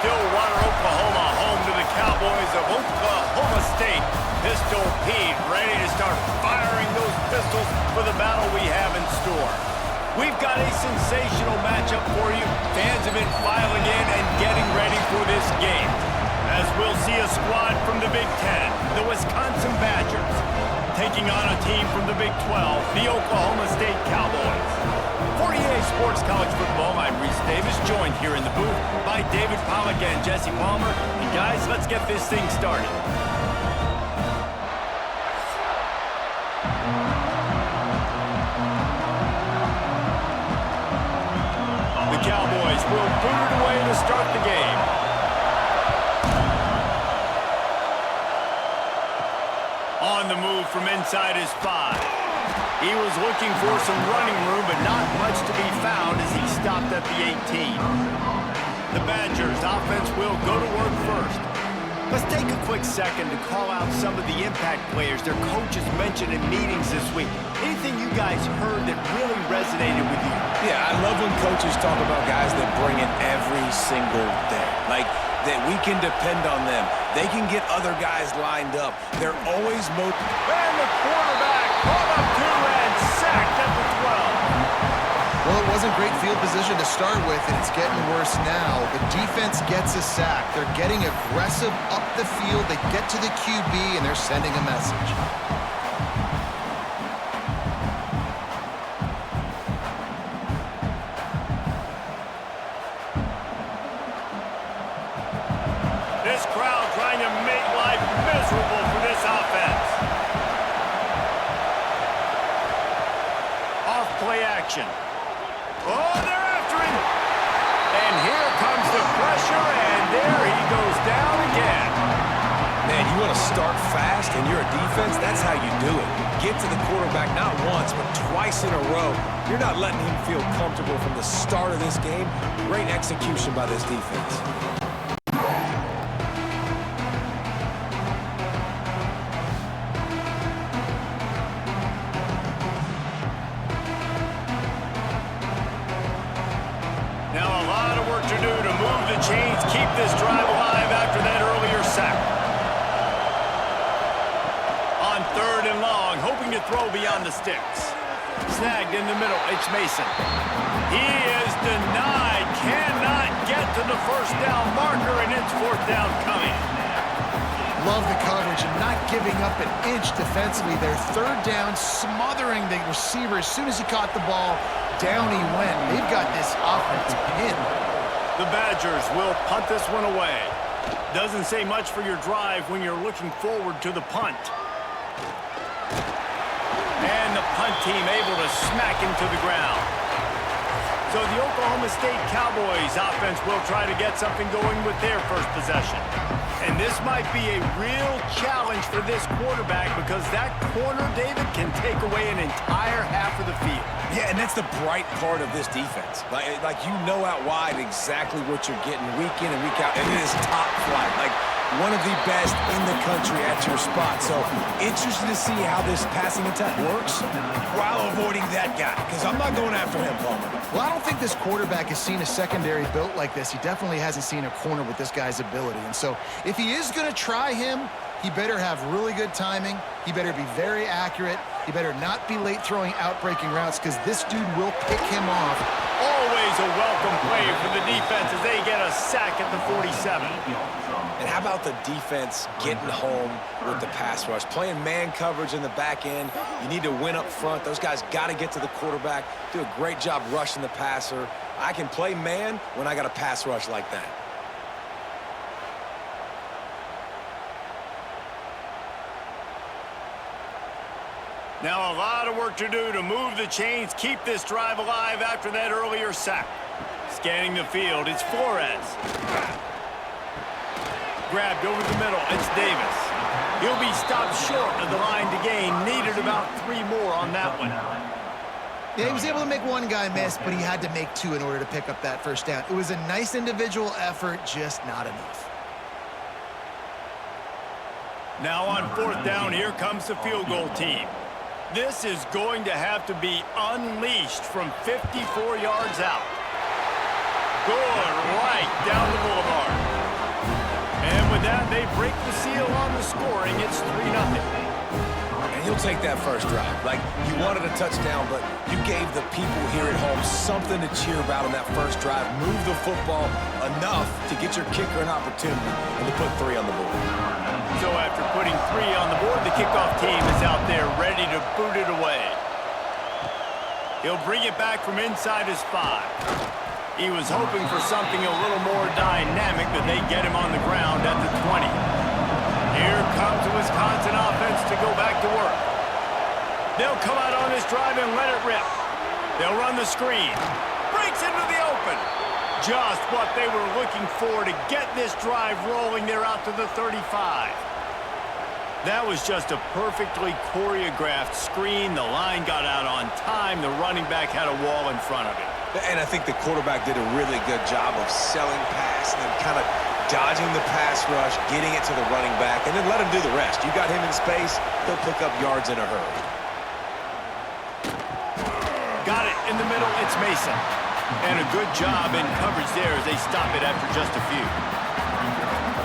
Stillwater, Oklahoma, home to the Cowboys of Oklahoma State. Pistol Pete ready to start firing those pistols for the battle we have in store. We've got a sensational matchup for you. Fans have been filing in and getting ready for this game, as we'll see a squad from the Big Ten, the Wisconsin Badgers, taking on a team from the Big 12, the Oklahoma State Cowboys. For EA Sports College Football, I'm Reese Davis, joined here in the booth by David Pollack and Jesse Palmer. And guys, let's get this thing started. The Cowboys will boot it away to start the game. On the move from inside his 5. He was looking for some running room, but not much to be found as he stopped at the 18. The Badgers offense will go to work first. Let's take a quick second to call out some of the impact players their coaches mentioned in meetings this week. Anything you guys heard that really resonated with you? Yeah, I love when coaches talk about guys that bring it every single day. Like, that we can depend on them. They can get other guys lined up. They're always motivated. And the quarterback caught up to and sacked at the 12. Well, it wasn't great field position to start with, and it's getting worse now. The defense gets a sack. They're getting aggressive up the field. They get to the QB, and they're sending a message. This crowd trying to make life miserable for this offense. Off play action. Oh, they're after him. And here comes the pressure, and there he goes down again. Man, you want to start fast and you're a defense, that's how you do it. Get to the quarterback not once, but twice in a row. You're not letting him feel comfortable from the start of this game. Great execution by this defense. Now a lot of work to do to move the chains, keep this drive alive after that earlier sack. On 3rd and long, hoping to throw beyond the sticks. Snagged in the middle, it's Mason. He is denied, cannot get to the first down marker, and it's 4th down coming. Love the coverage and not giving up an inch defensively. Their 3rd down, smothering the receiver. As soon as he caught the ball, down he went. They've got this offense pinned. The Badgers will punt this one away. Doesn't say much for your drive when you're looking forward to the punt. And the punt team able to smack him to the ground. So the Oklahoma State Cowboys offense will try to get something going with their first possession. And this might be a real challenge for this quarterback because that corner, David, can take away an entire half of the field. Yeah, and that's the bright part of this defense. Like you know out wide exactly what you're getting week in and week out. And it is top flight. Like one of the best in the country at your spot. So interested to see how this passing attack works while avoiding that guy. Because I'm not going after him, Palmer. Well, I don't think this quarterback has seen a secondary built like this. He definitely hasn't seen a corner with this guy's ability. And so if he is going to try him, he better have really good timing. He better be very accurate. He better not be late throwing out-breaking routes because this dude will pick him off. Always a welcome play for the defense as they get a sack at the 47. And how about the defense getting home with the pass rush? Playing man coverage in the back end. You need to win up front. Those guys got to get to the quarterback. Do a great job rushing the passer. I can play man when I got a pass rush like that. Now a lot of work to do to move the chains, keep this drive alive after that earlier sack. Scanning the field, it's Flores. Grabbed over the middle, it's Davis. He'll be stopped short of the line to gain. Needed about 3 more on that one. Yeah, he was able to make one guy miss, but he had to make 2 in order to pick up that first down. It was a nice individual effort, just not enough. Now on 4th down, here comes the field goal team. This is going to have to be unleashed from 54 yards out. Good right down the boulevard. with that, they break the seal on the scoring. It's 3-0. And you'll take that first drive. Like, you wanted a touchdown, but you gave the people here at home something to cheer about on that first drive. Move the football enough to get your kicker an opportunity and to put 3 on the board. So after putting 3 on the board, the kickoff team is out there ready to boot it away. He'll bring it back from inside his 5. He was hoping for something a little more dynamic, but they get him on the ground at the 20. Here comes the Wisconsin offense to go back to work. They'll come out on this drive and let it rip. They'll run the screen. Breaks into the open. Just what they were looking for to get this drive rolling. They're out to the 35. That was just a perfectly choreographed screen. The line got out on time. The running back had a wall in front of him. And I think the quarterback did a really good job of selling pass and then kind of dodging the pass rush, getting it to the running back, and then let him do the rest. You got him in space, he'll pick up yards in a hurry. Got it in the middle, it's Mason. And a good job in coverage there as they stop it after just a few.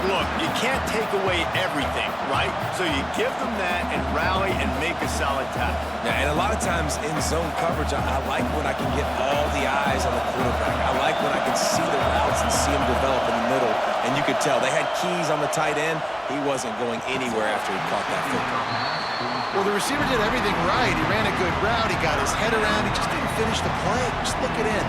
Look, you can't take away everything, right? So you give them that and rally and make a solid tackle. Yeah, and a lot of times in zone coverage, I like when I can get all the eyes on the quarterback. I like when I can see the routes and see them develop in the middle. And you could tell they had keys on the tight end. He wasn't going anywhere after he caught that football. Well, the receiver did everything right. He ran a good route. He got his head around. He just didn't finish the play. Just look it in.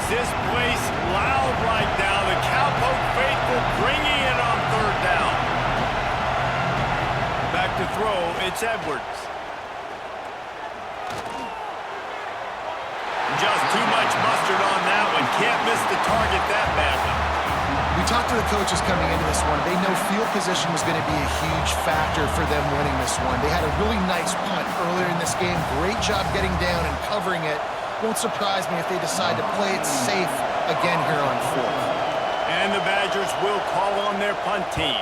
This place loud right now. The Cowboy faithful bringing it on 3rd down. Back to throw, it's Edwards. Just too much mustard on that one. Can't miss the target that badly. We talked to the coaches coming into this one. They know field position was going to be a huge factor for them winning this one. They had a really nice punt earlier in this game. Great job getting down and covering it. Won't surprise me if they decide to play it safe again here on 4th. And the Badgers will call on their punt team.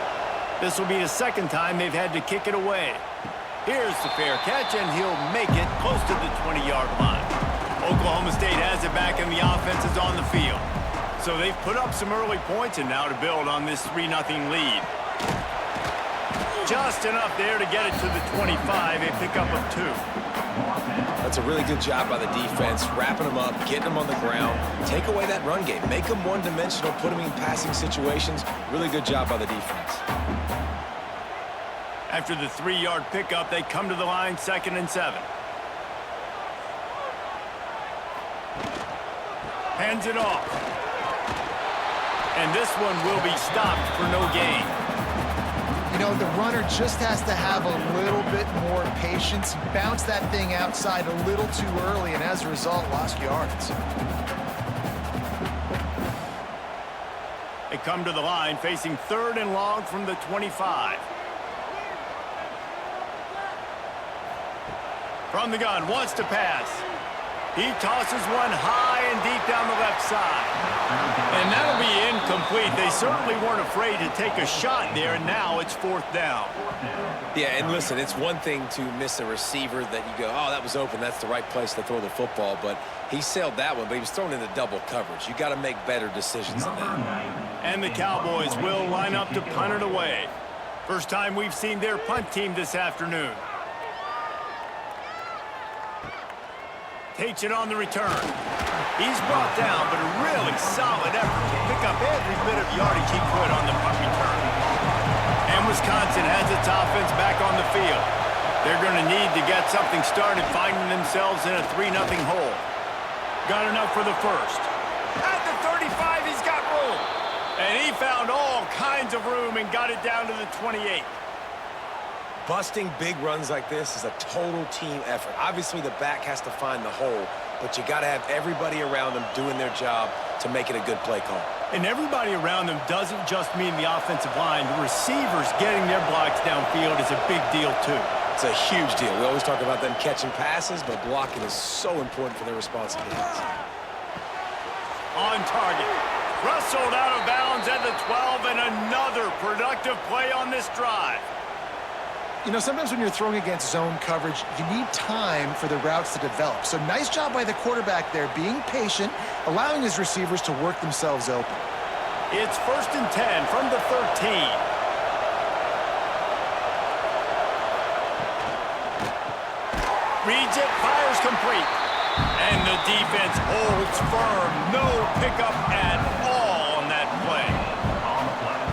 This will be the 2nd time they've had to kick it away. Here's the fair catch, and he'll make it close to the 20-yard line. Oklahoma State has it back, and the offense is on the field. So they've put up some early points, and now to build on this 3-0 lead. Just enough there to get it to the 25. They pick up a 2. That's a really good job by the defense, wrapping them up, getting them on the ground. Take away that run game. Make them one-dimensional, put them in passing situations. Really good job by the defense. After the 3-yard pickup, they come to the line, 2nd and 7. Hands it off. And this one will be stopped for no gain. You know, the runner just has to have a little bit more patience. He bounced that thing outside a little too early, and as a result, lost yards. They come to the line, facing 3rd and long from the 25. From the gun, wants to pass. He tosses one high and deep down the left side. And that'll be incomplete. They certainly weren't afraid to take a shot there, and now it's 4th down. Yeah, and listen, it's one thing to miss a receiver that you go, oh, that was open, that's the right place to throw the football, but he sailed that one, but he was thrown into double coverage. You got to make better decisions than that. And the Cowboys will line up to punt it away. First time we've seen their punt team this afternoon. Takes it on the return. He's brought down, but a really solid effort to pick up every bit of yardage he could on the punt return. And Wisconsin has its offense back on the field. They're going to need to get something started, finding themselves in a 3-0 hole. Got enough for the first. At the 35, he's got room. And he found all kinds of room and got it down to the 28. Busting big runs like this is a total team effort. Obviously, the back has to find the hole, but you got to have everybody around them doing their job to make it a good play call. And everybody around them doesn't just mean the offensive line. The receivers getting their blocks downfield is a big deal, too. It's a huge deal. We always talk about them catching passes, but blocking is so important for their responsibilities. On target. Rustled out of bounds at the 12, and another productive play on this drive. You know, sometimes when you're throwing against zone coverage, you need time for the routes to develop. So nice job by the quarterback there, being patient, allowing his receivers to work themselves open. It's 1st and 10 from the 13. Reads it, fires complete. And the defense holds firm. No pickup at all on that play.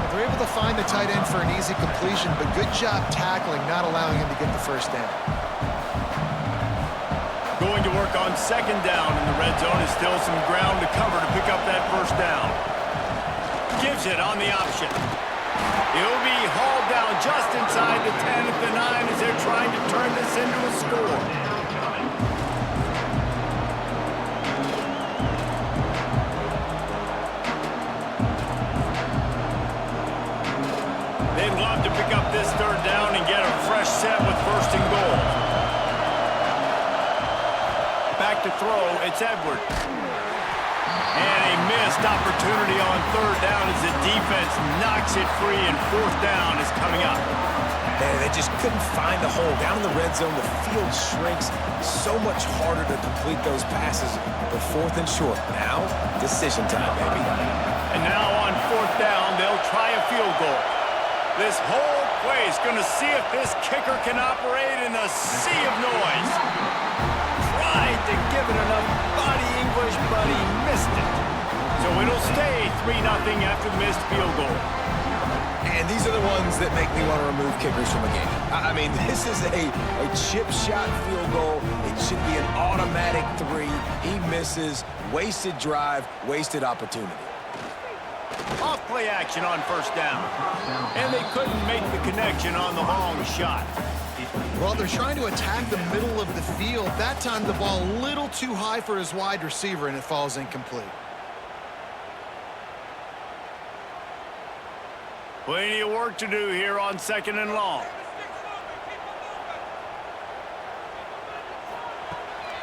They're able to find the tight end for an easy completion, but good job tackling, not allowing him to get the first down. Going to work on 2nd down in the red zone. Is still some ground to cover to pick up that 1st down. Gives it on the option. He'll be hauled down just inside the 10 at the 9 as they're trying to turn this into a score. They'd love to pick up this 3rd down and get a fresh set with 1st and goal. Back to throw, it's Edwards. And a missed opportunity on 3rd down as the defense knocks it free, and 4th down is coming up. Man, they just couldn't find the hole. Down in the red zone, the field shrinks. So much harder to complete those passes. But 4th and short. Now, decision time, baby. And now on 4th down, they'll try a field goal. This whole play is going to see if this kicker can operate in a sea of noise. Tried to give it enough body English, but he missed it. So it'll stay 3-0 after the missed field goal. And these are the ones that make me want to remove kickers from a game. I mean, this is a chip shot field goal. It should be an automatic 3. He misses. Wasted drive, wasted opportunity. Off play action on 1st down. And they couldn't make the connection on the long shot. Well, they're trying to attack the middle of the field. That time the ball a little too high for his wide receiver, and it falls incomplete. Plenty of work to do here on 2nd and long.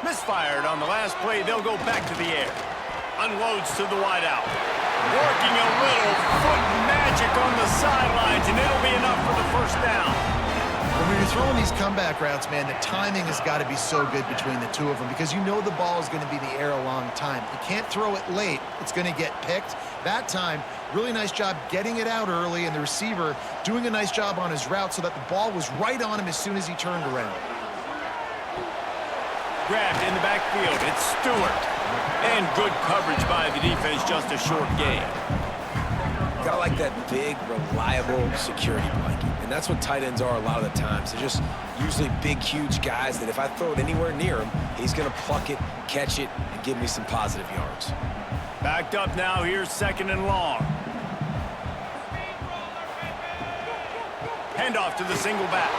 Misfired on the last play. They'll go back to the air. Unloads to the wideout. Working a little foot magic on the sidelines, and it'll be enough for the 1st down. When you're throwing these comeback routes, man, the timing has got to be so good between the two of them because you know the ball is going to be in the air a long time. You can't throw it late. It's going to get picked. That time, really nice job getting it out early, and the receiver doing a nice job on his route so that the ball was right on him as soon as he turned around. Grabbed in the backfield. It's Stewart. And good coverage by the defense, just a short gain. Gotta like that big, reliable security blanket. And that's what tight ends are a lot of the times. They're just usually big, huge guys that if I throw it anywhere near him, he's going to pluck it, catch it, and give me some positive yards. Backed up now. Here's 2nd and long. Handoff to the single back.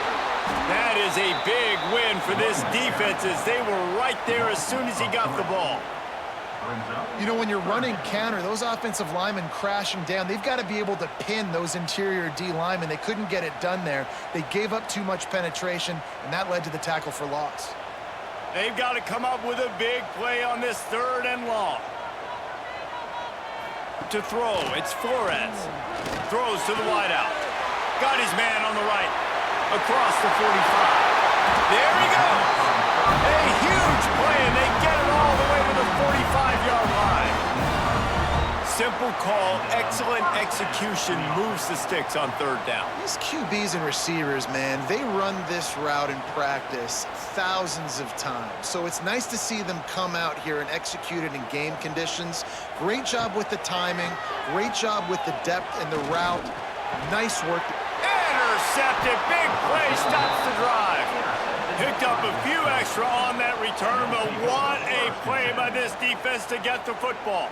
That is a big win for this defense as they were right there as soon as he got the ball. You know, when you're running counter, those offensive linemen crashing down, they've got to be able to pin those interior D linemen. They couldn't get it done there. They gave up too much penetration, and that led to the tackle for loss. They've got to come up with a big play on this 3rd and long. To throw, it's Flores. Throws to the wideout. Got his man on the right. Across the 45. There he goes. A huge play, and they get it all the way to the 45-yard line. Simple call, excellent execution, moves the sticks on 3rd down. These QBs and receivers, man, they run this route in practice thousands of times. So it's nice to see them come out here and execute it in game conditions. Great job with the timing. Great job with the depth and the route. Nice work. Intercepted, big play, stops the drive. Picked up a few extra on that return, but what a play by this defense to get the football.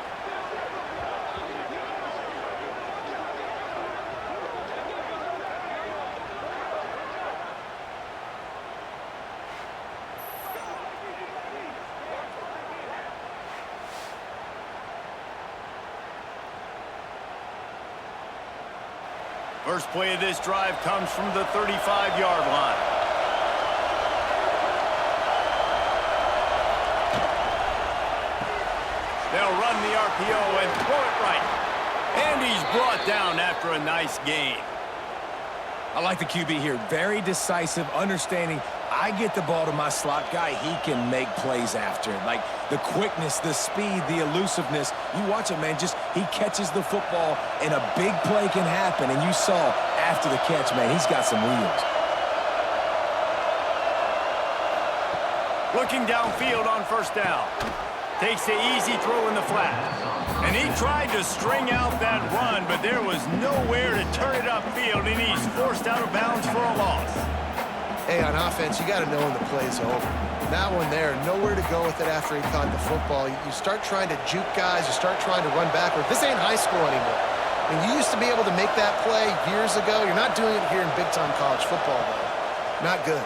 First play of this drive comes from the 35-yard line. They'll run the RPO and throw it right. And he's brought down after a nice gain. I like the QB here. Very decisive, understanding I get the ball to my slot guy, he can make plays after it. Like the quickness, the speed, the elusiveness. You watch it, man, just he catches the football and a big play can happen. And you saw after the catch, man, he's got some wheels. Looking downfield on first down. Takes the easy throw in the flat. And he tried to string out that run, but there was nowhere to turn it upfield, and he's forced out of bounds for a loss. Hey, on offense, you got to know when the play's over. That one there, nowhere to go with it after he caught the football. You start trying to juke guys, you start trying to run backward. This ain't high school anymore. I mean, you used to be able to make that play years ago. You're not doing it here in big-time college football, though. Not good.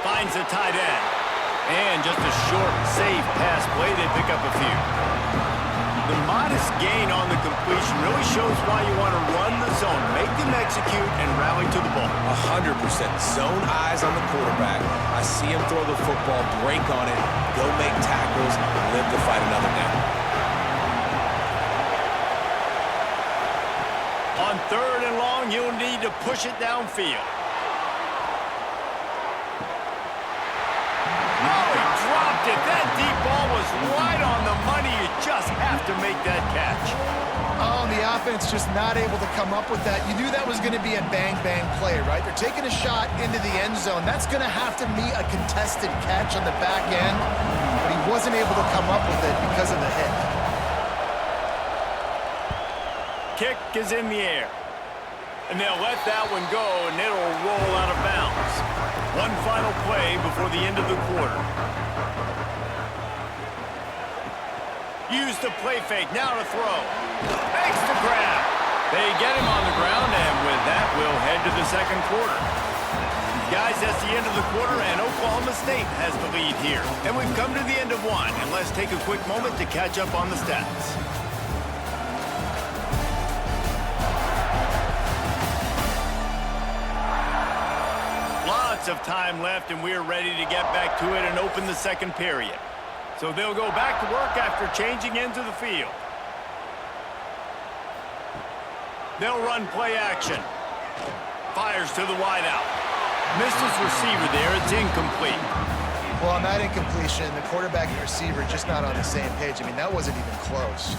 Finds a tight end. And just a short, safe pass play. They pick up a few. The modest gain on the completion really shows why you want to run the zone, make them execute, and rally to the ball. 100%. Zone eyes on the quarterback. I see him throw the football, break on it, go make tackles, live to fight another down. On 3rd and long, you'll need to push it downfield. That deep ball was right on the money. You just have to make that catch. Oh, and the offense just not able to come up with that. You knew that was going to be a bang-bang play, right? They're taking a shot into the end zone. That's going to have to be a contested catch on the back end, but he wasn't able to come up with it because of the hit. Kick is in the air. And they'll let that one go, and it'll roll out of bounds. One final play before the end of the quarter. Use the play fake, now to throw. Makes the grab. They get him on the ground, and with that, we'll head to the second quarter. Guys, that's the end of the quarter, and Oklahoma State has the lead here. And we've come to the end of one, and let's take a quick moment to catch up on the stats. Lots of time left, and we're ready to get back to it and open the second period. So they'll go back to work after changing into the field. They'll run play action. Fires to the wideout. Missed his receiver there. It's incomplete. Well, on that incompletion, the quarterback and receiver just not on the same page. I mean, that wasn't even close.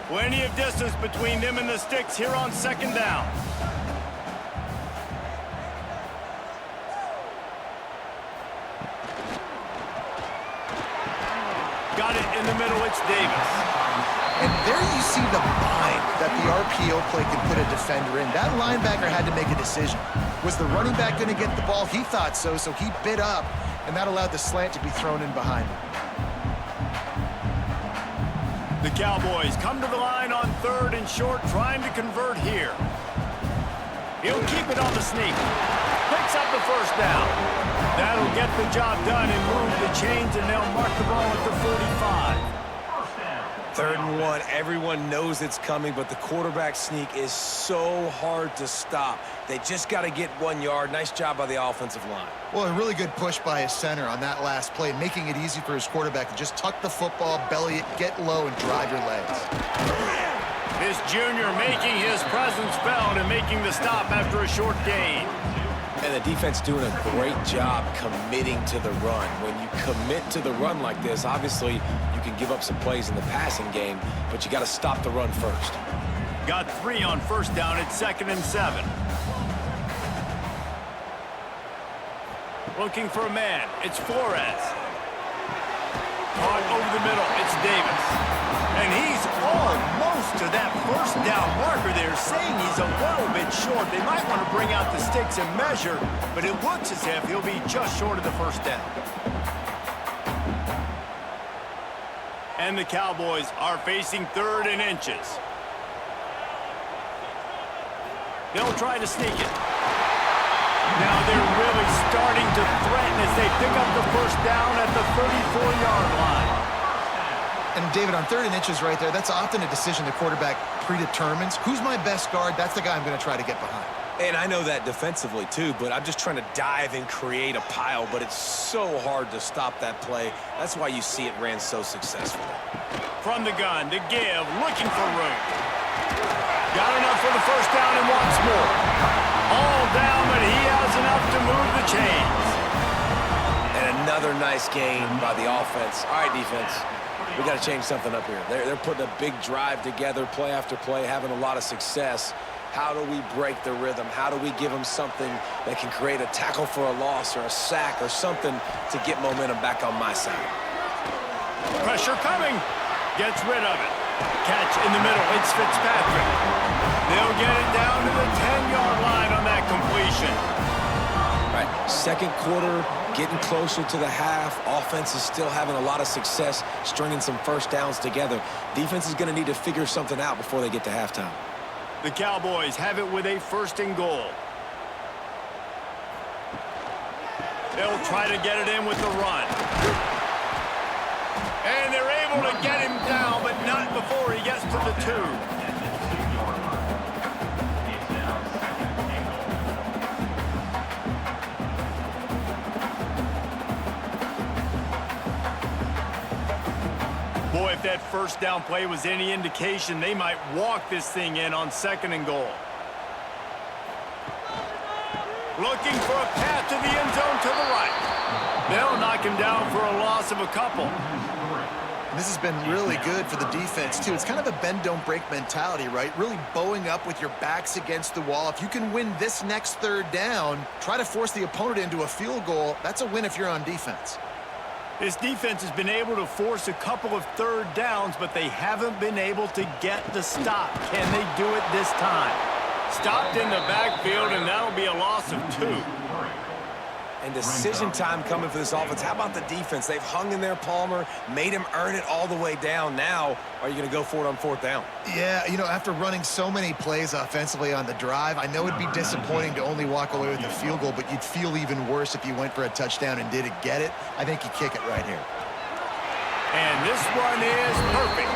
Plenty of distance between them and the sticks here on second down. Got it in the middle, it's Davis. And there you see the bind that the RPO play can put a defender in. That linebacker had to make a decision. Was the running back going to get the ball? He thought so, so he bit up, and that allowed the slant to be thrown in behind him. The Cowboys come to the line on 3rd and short, trying to convert here. He'll keep it on the sneak. Picks up the first down. That'll get the job done and move the chains, and they'll mark the ball at the 45. 3rd and 1, everyone knows it's coming, but the quarterback sneak is so hard to stop. They just got to get 1 yard. Nice job by the offensive line. Well, a really good push by his center on that last play, making it easy for his quarterback to just tuck the football, belly it, get low, and drive your legs. This junior making his presence felt and making the stop after a short gain. And the defense doing a great job committing to the run. When you commit to the run like this, obviously you can give up some plays in the passing game, but you got to stop the run first. Got 3 on first down at 2nd and 7. Looking for a man. It's Flores. Caught over the middle. It's Davis. And he's almost to that first down marker there, saying he's a little bit short. They might want to bring out the sticks and measure, but it looks as if he'll be just short of the first down. And the Cowboys are facing 3rd and inches. They'll try to sneak it. Now they're really starting to threaten as they pick up the first down at the 34-yard line. And David, on 3rd and inches right there, that's often a decision the quarterback predetermines. Who's my best guard? That's the guy I'm going to try to get behind. And I know that defensively too, but I'm just trying to dive and create a pile, but it's so hard to stop that play. That's why you see it ran so successfully. From the gun, the give, looking for room. Got enough for the first down and wants more. All down, but he has enough to move the chains. And another nice gain by the offense. All right, defense, we got to change something up here. They're putting a big drive together, play after play, having a lot of success. How do we break the rhythm? How do we give them something that can create a tackle for a loss or a sack or something to get momentum back on my side? Pressure coming. Gets rid of it. Catch in the middle. It's Fitzpatrick. They'll get it down to the 10-yard line on that completion. All right, second quarter, getting closer to the half. Offense is still having a lot of success stringing some first downs together. Defense is going to need to figure something out before they get to halftime. The Cowboys have it with a 1st and goal. They'll try to get it in with the run. And they're able to get him down, but not before he gets to the 2. Boy, if that first down play was any indication, they might walk this thing in on 2nd and goal. Looking for a path to the end zone to the right. They'll knock him down for a loss of a couple. This has been really good for the defense, too. It's kind of a bend-don't-break mentality, right? Really bowing up with your backs against the wall. If you can win this next 3rd down, try to force the opponent into a field goal. That's a win if you're on defense. This defense has been able to force a couple of 3rd downs, but they haven't been able to get the stop. Can they do it this time? Stopped in the backfield, and that'll be a loss of 2. And decision time coming for this offense. How about the defense? They've hung in there, Palmer, made him earn it all the way down. Now, are you going to go for it on 4th down? Yeah, you know, after running so many plays offensively on the drive, I know it'd be disappointing to only walk away with a field goal, but you'd feel even worse if you went for a touchdown and didn't get it. I think you kick it right here. And this one is perfect.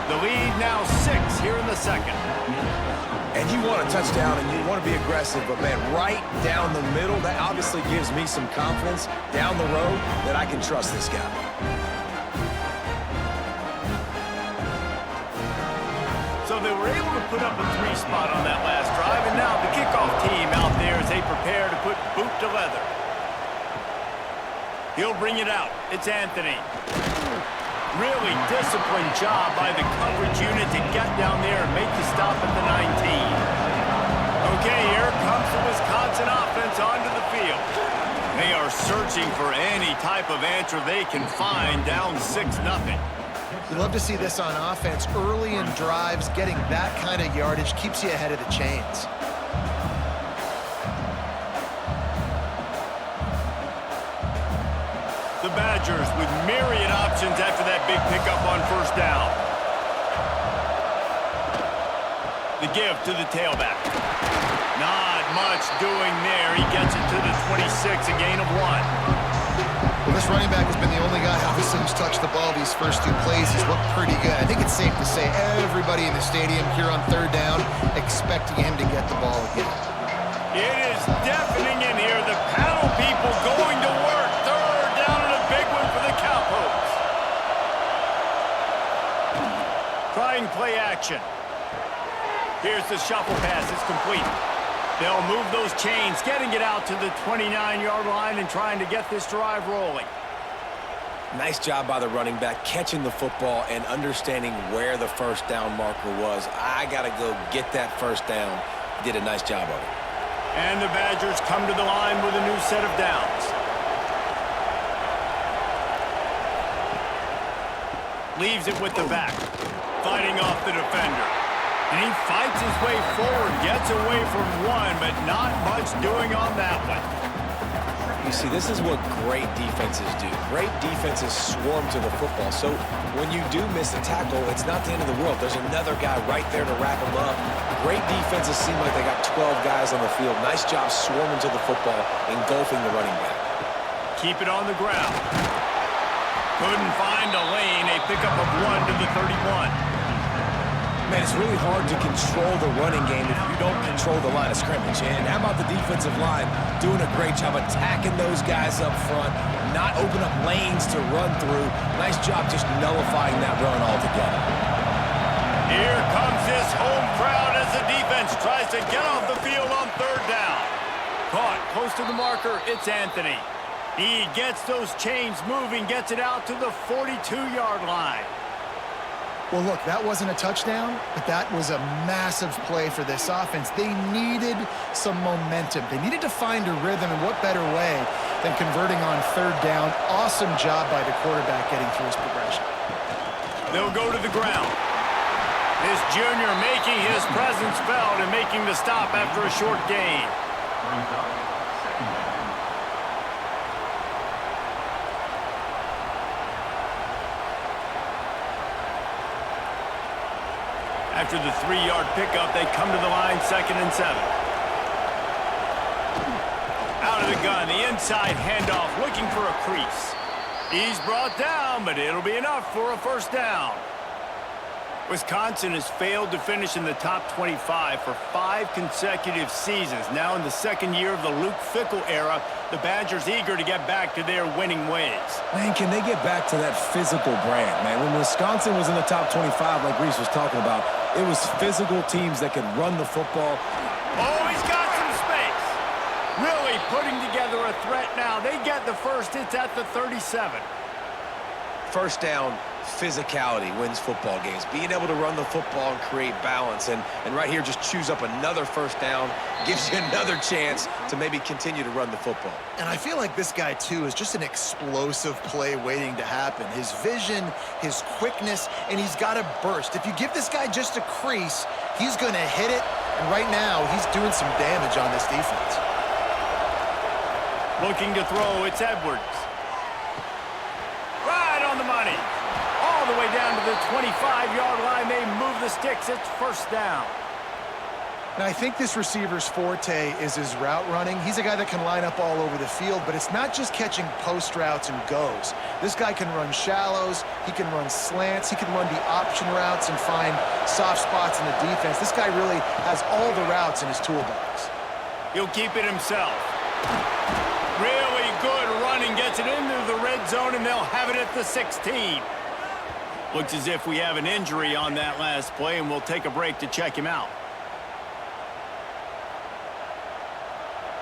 The lead now 6 here in the 2nd. And you want a touchdown and you want to be aggressive, but man, right down the middle, that obviously gives me some confidence down the road that I can trust this guy. So they were able to put up a 3 spot on that last drive, and now the kickoff team out there as they prepare to put boot to leather. He'll bring it out. It's Anthony. Really disciplined job by the coverage unit to get down there and make the stop at the 19. Okay, here comes the Wisconsin offense onto the field. They are searching for any type of answer they can find, down 6-0. We love to see this on offense. Early in drives, getting that kind of yardage keeps you ahead of the chains. The Badgers with myriad options after that big pickup on 1st down. The give to the tailback. Not much doing there. He gets it to the 26, a gain of 1. Well, this running back has been the only guy obviously who's touched the ball these first 2 plays. He's looked pretty good. I think it's safe to say everybody in the stadium here on 3rd down expecting him to get the ball again. It is deafening in here. The panel people going to work. 3rd down and a big one for the Cowboys. Trying play action. Here's the shuffle pass. It's complete. They'll move those chains, getting it out to the 29-yard line and trying to get this drive rolling. Nice job by the running back, catching the football and understanding where the 1st down marker was. I got to go get that 1st down. He did a nice job of it. And the Badgers come to the line with a new set of downs. Leaves it with the back, fighting off the defender. And he fights his way forward, gets away from 1, but not much doing on that one. You see, this is what great defenses do. Great defenses swarm to the football. So when you do miss a tackle, it's not the end of the world. There's another guy right there to wrap him up. Great defenses seem like they got 12 guys on the field. Nice job swarming to the football, engulfing the running back. Keep it on the ground. Couldn't find a lane. A pickup of 1 to the 31. Man, it's really hard to control the running game if you don't control the line of scrimmage. And how about the defensive line doing a great job attacking those guys up front, not open up lanes to run through. Nice job just nullifying that run altogether. Here comes this home crowd as the defense tries to get off the field on third down. Caught close to the marker, it's Anthony. He gets those chains moving, gets it out to the 42-yard line. Well, look, that wasn't a touchdown, but that was a massive play for this offense. They needed some momentum. They needed to find a rhythm, and what better way than converting on third down. Awesome job by the quarterback getting through his progression. They'll go to the ground. This junior making his presence felt and making the stop after a short gain. After the 3-yard pickup, they come to the line, 2nd and 7. Out of the gun, the inside handoff, looking for a crease. He's brought down, but it'll be enough for a first down. Wisconsin has failed to finish in the top 25 for 5 consecutive seasons. Now in the 2nd year of the Luke Fickell era, the Badgers eager to get back to their winning ways. Man, can they get back to that physical brand, man? When Wisconsin was in the top 25, like Reese was talking about, it was physical teams that could run the football. Oh, he's got some space. Really putting together a threat now. They get the first. It's at the 37. First down, physicality wins football games. Being able to run the football and create balance. And right here, just choose up another first down. Gives you another chance to maybe continue to run the football. And I feel like this guy, too, is just an explosive play waiting to happen. His vision, his quickness, and he's got a burst. If you give this guy just a crease, he's going to hit it. And right now, he's doing some damage on this defense. Looking to throw, it's Edwards. Right on the money. All the way down to the 25-yard line. They move the sticks. It's first down. Now, I think this receiver's forte is his route running. He's a guy that can line up all over the field, but it's not just catching post routes and goes. This guy can run shallows, he can run slants, he can run the option routes and find soft spots in the defense. This guy really has all the routes in his toolbox. He'll keep it himself. Really good running, gets it into the red zone, and they'll have it at the 16. Looks as if we have an injury on that last play, and we'll take a break to check him out.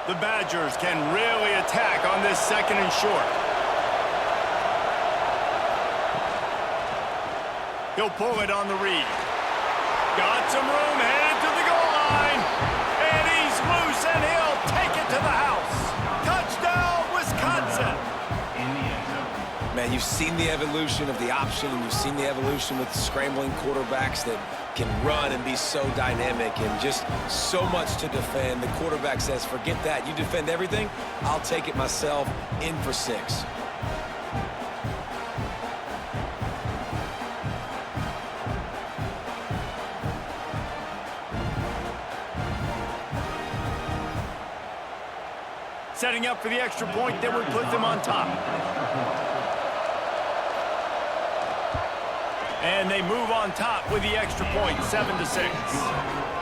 The Badgers can really attack on this 2nd and short. He'll pull it on the read. Got some room, headed to the goal line. And he's loose, and he'll take it to the house. Touchdown, Wisconsin. Man, you've seen the evolution of the option, and you've seen the evolution with scrambling quarterbacks that can run and be so dynamic and just so much to defend. The quarterback says, forget that. You defend everything, I'll take it myself. In for 6. Setting up for the extra point that would put them on top. And they move on top with the extra point, 7-6.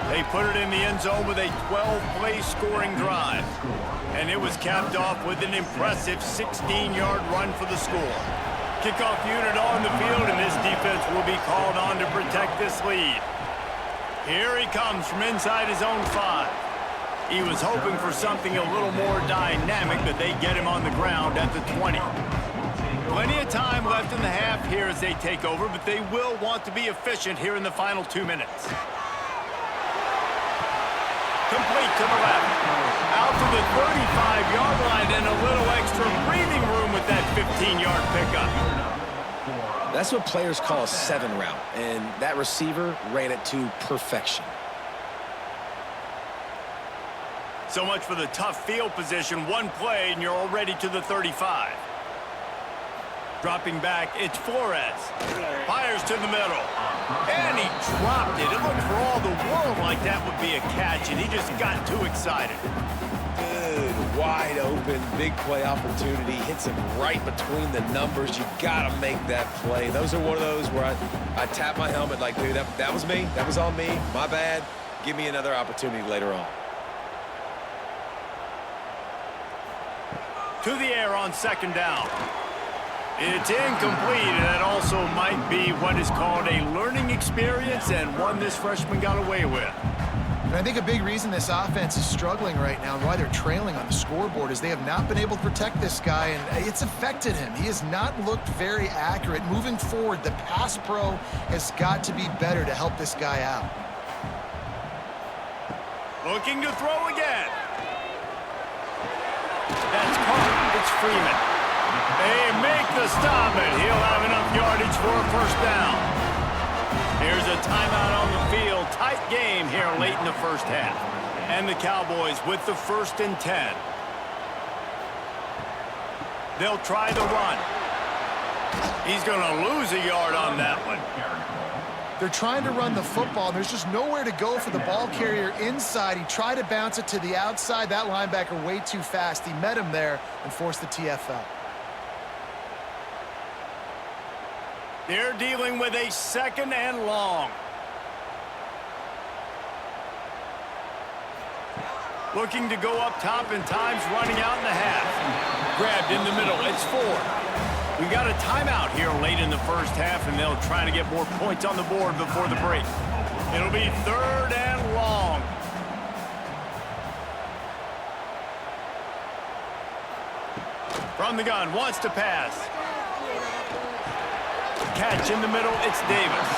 They put it in the end zone with a 12-play scoring drive. And it was capped off with an impressive 16-yard run for the score. Kickoff unit on the field, and this defense will be called on to protect this lead. Here he comes from inside his own 5. He was hoping for something a little more dynamic, but they get him on the ground at the 20. Plenty of time left in the half here as they take over, but they will want to be efficient here in the final 2 minutes. Complete to the left. Out to the 35-yard line and a little extra breathing room with that 15-yard pickup. That's what players call a 7 route, and that receiver ran it to perfection. So much for the tough field position. One play, and you're already to the 35. Dropping back, it's Flores. Fires to the middle. And he dropped it. It looked for all the world like that would be a catch, and he just got too excited. Good wide open, big play opportunity, hits him right between the numbers. You got to make that play. Those are one of those where I tap my helmet like, dude, that was me. That was on me. My bad. Give me another opportunity later on. To the air on second down. It's incomplete, and that also might be what is called a learning experience and one this freshman got away with. And I think a big reason this offense is struggling right now and why they're trailing on the scoreboard is they have not been able to protect this guy, and it's affected him. He has not looked very accurate. Moving forward, the pass pro has got to be better to help this guy out. Looking to throw again. That's caught. It's Freeman. They make the stop, and he'll have enough yardage for a first down. Here's a timeout on the field. Tight game here late in the first half. And the Cowboys with the 1st and 10. They'll try the run. He's going to lose a yard on that one. They're trying to run the football. There's just nowhere to go for the ball carrier inside. He tried to bounce it to the outside. That linebacker way too fast. He met him there and forced the TFL. They're dealing with a 2nd and long. Looking to go up top and time's running out in the half. Grabbed in the middle. It's 4. We got a timeout here late in the first half, and they'll try to get more points on the board before the break. It'll be 3rd and long. From the gun, wants to pass. Catch in the middle, it's Davis.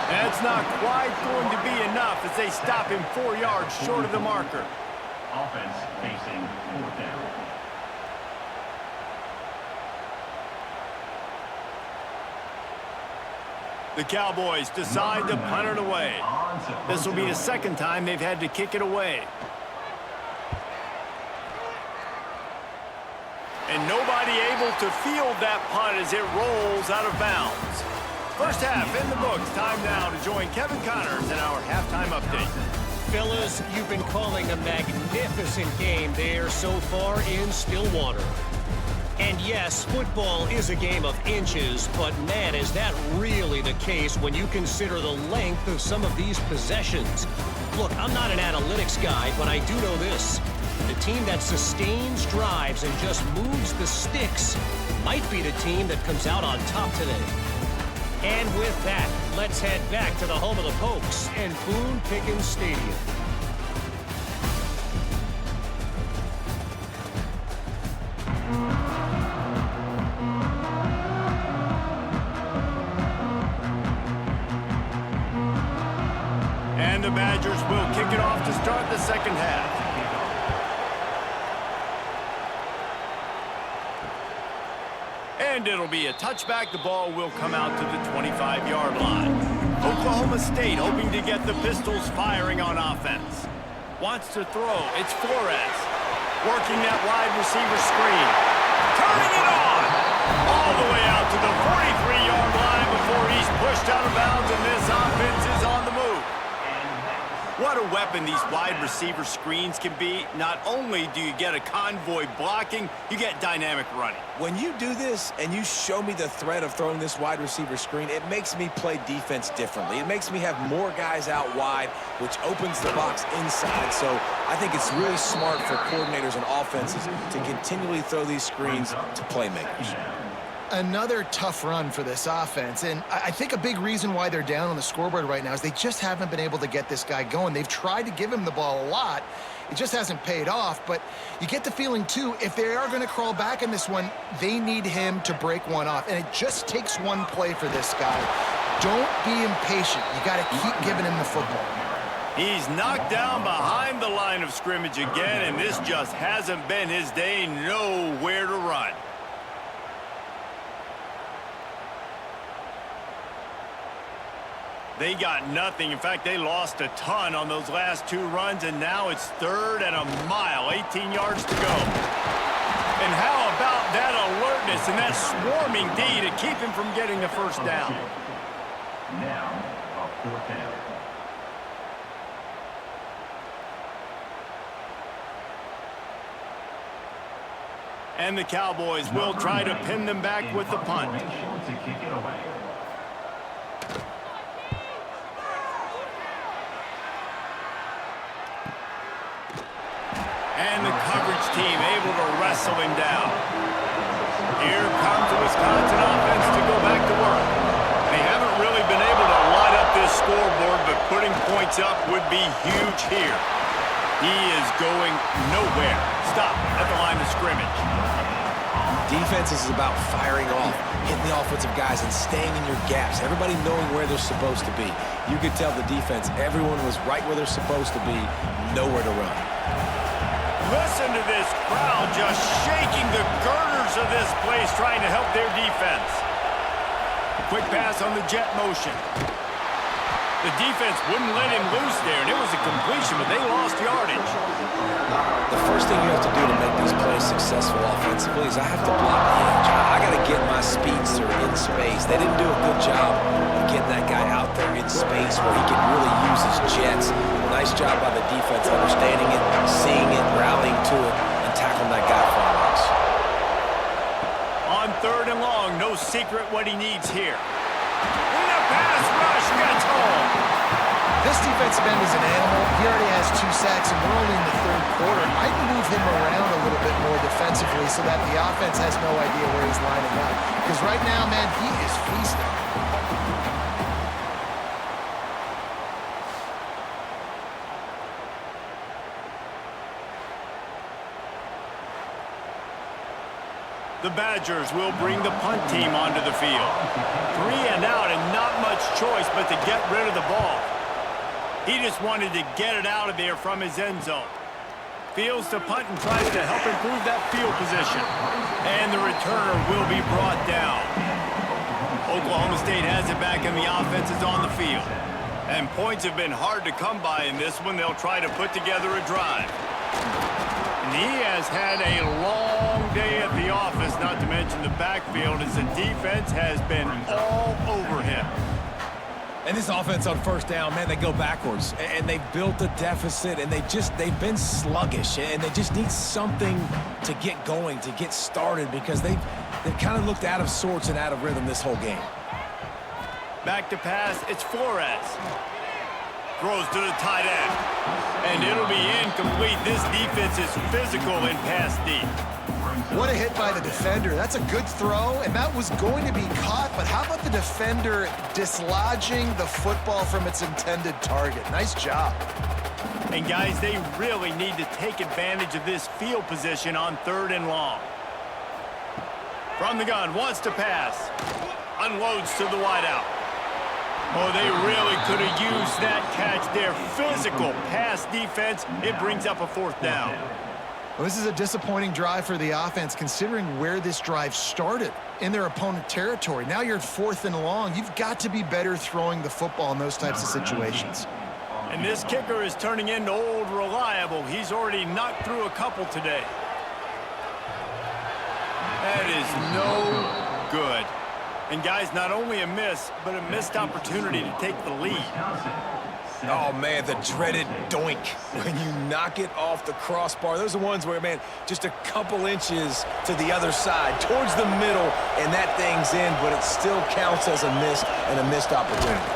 That's not quite going to be enough as they stop him 4 yards short of the marker. Offense facing 4th down. The Cowboys decide to punt it away. This will be the 2nd time they've had to kick it away. And nobody able to field that punt as it rolls out of bounds. First half in the books. Time now to join Kevin Connors in our halftime update. Fellas, you've been calling a magnificent game there so far in Stillwater. And yes, football is a game of inches, but man, is that really the case when you consider the length of some of these possessions. Look, I'm not an analytics guy, but I do know this. The team that sustains drives and just moves the sticks might be the team that comes out on top today. And with that, let's head back to the home of the Pokes and Boone Pickens Stadium. And the Badgers will kick it off to start the second half. And it'll be a touchback. The ball will come out to the 25-yard line. Oklahoma State hoping to get the Pistols firing on offense. Wants to throw. It's Flores. Working that wide receiver screen. Turning it on. All the way out to the 43-yard line before he's pushed out of bounds, and this offense is on the move. What a weapon these wide receiver screens can be. Not only do you get a convoy blocking, you get dynamic running. When you do this and you show me the threat of throwing this wide receiver screen, it makes me play defense differently. It makes me have more guys out wide, which opens the box inside. So I think it's really smart for coordinators and offenses to continually throw these screens to playmakers. Another tough run for this offense, and I think a big reason why they're down on the scoreboard right now is they just haven't been able to get this guy going. They've tried to give him the ball a lot. It just hasn't paid off, but you get the feeling, too, if they are going to crawl back in this one, they need him to break one off, and it just takes one play for this guy. Don't be impatient. You got to keep giving him the football. He's knocked down behind the line of scrimmage again, and this just hasn't been his day. Nowhere to run. They got nothing. In fact, they lost a ton on those last 2 runs, and now it's 3rd and a mile, 18 yards to go. And how about that alertness and that swarming D to keep him from getting the first down? Now, a 4th down. And the Cowboys will try to pin them back with the punt. To kick it away. And the coverage team able to wrestle him down. Here comes the Wisconsin offense to go back to work. They haven't really been able to light up this scoreboard, but putting points up would be huge here. He is going nowhere. Stop at the line of scrimmage. Defense is about firing off, hitting the offensive guys, and staying in your gaps. Everybody knowing where they're supposed to be. You could tell the defense, everyone was right where they're supposed to be, nowhere to run. Listen to this crowd just shaking the girders of this place, trying to help their defense. Quick pass on the jet motion. The defense wouldn't let him loose there, and it was a completion, but they lost yardage. The first thing you have to do to make these plays successful offensively is I have to block the edge. I got to get my speedster in space. They didn't do a good job of getting that guy out there in space where he can really use his jets. Nice job by the defense, understanding it, seeing it, rallying to it, and tackling that guy for a loss. On 3rd and long, no secret what he needs here. And the pass rush gets home. This defensive end is an animal. He already has 2 sacks, and we're only in the 3rd quarter. I'd move him around a little bit more defensively so that the offense has no idea where he's lining up. Because right now, man, he is feasting. The Badgers will bring the punt team onto the field. 3 and out and not much choice but to get rid of the ball. He just wanted to get it out of there from his end zone. Fields to punt and tries to help improve that field position. And the returner will be brought down. Oklahoma State has it back and the offense is on the field. And points have been hard to come by in this one. They'll try to put together a drive. And he has had a long day at the office, not to mention the backfield, as the defense has been all over him. And this offense on 1st down, man, they go backwards. And they've built a deficit, and they've been sluggish. And they just need something to get going, to get started, because they've kind of looked out of sorts and out of rhythm this whole game. Back to pass, it's Flores. Throws to the tight end. And it'll be incomplete. This defense is physical in pass deep. What a hit by the defender. That's a good throw, and that was going to be caught, but how about the defender dislodging the football from its intended target? Nice job. And guys, they really need to take advantage of this field position on 3rd and long. From the gun, wants to pass. Unloads to the wideout. Oh, they really could have used that catch there. Physical pass defense. It brings up a 4th down. Well, this is a disappointing drive for the offense, considering where this drive started in their opponent territory. Now you're at 4th and long. You've got to be better throwing the football in those types of situations. And this kicker is turning into old reliable. He's already knocked through a couple today. That is no good. And guys, not only a miss, but a missed opportunity to take the lead. Oh, man, the dreaded doink when you knock it off the crossbar. Those are ones where, man, just a couple inches to the other side, towards the middle, and that thing's in, but it still counts as a miss and a missed opportunity.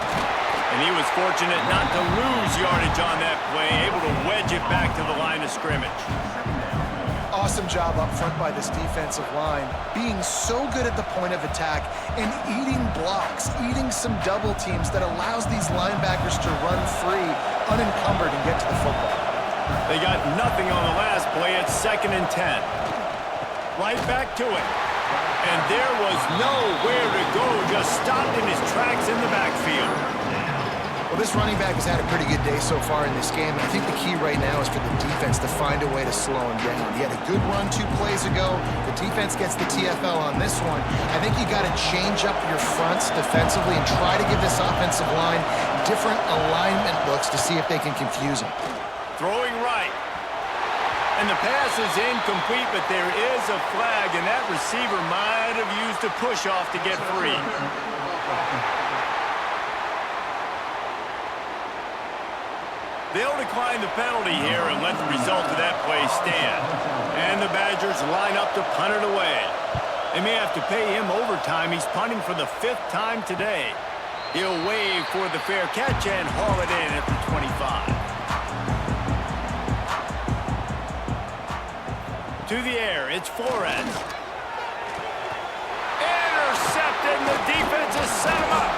And he was fortunate not to lose yardage on that play, able to wedge it back to the line of scrimmage. Awesome job up front by this defensive line, being so good at the point of attack and eating blocks, eating some double teams that allows these linebackers to run free, unencumbered, and get to the football. They got nothing on the last play. It's 2nd and 10. Right back to it. And there was nowhere to go, just stopped in his tracks in the backfield. Well, this running back has had a pretty good day so far in this game, and I think the key right now is for the defense to find a way to slow him down. He had a good run 2 plays ago. The defense gets the TFL on this one. I think you got to change up your fronts defensively and try to give this offensive line different alignment looks to see if they can confuse him. Throwing right. And the pass is incomplete, but there is a flag, and that receiver might have used a push-off to get free. They'll decline the penalty here and let the result of that play stand. And the Badgers line up to punt it away. They may have to pay him overtime. He's punting for the 5th time today. He'll wave for the fair catch and haul it in at the 25. To the air, it's Flores. Intercepted, and the defense has set him up.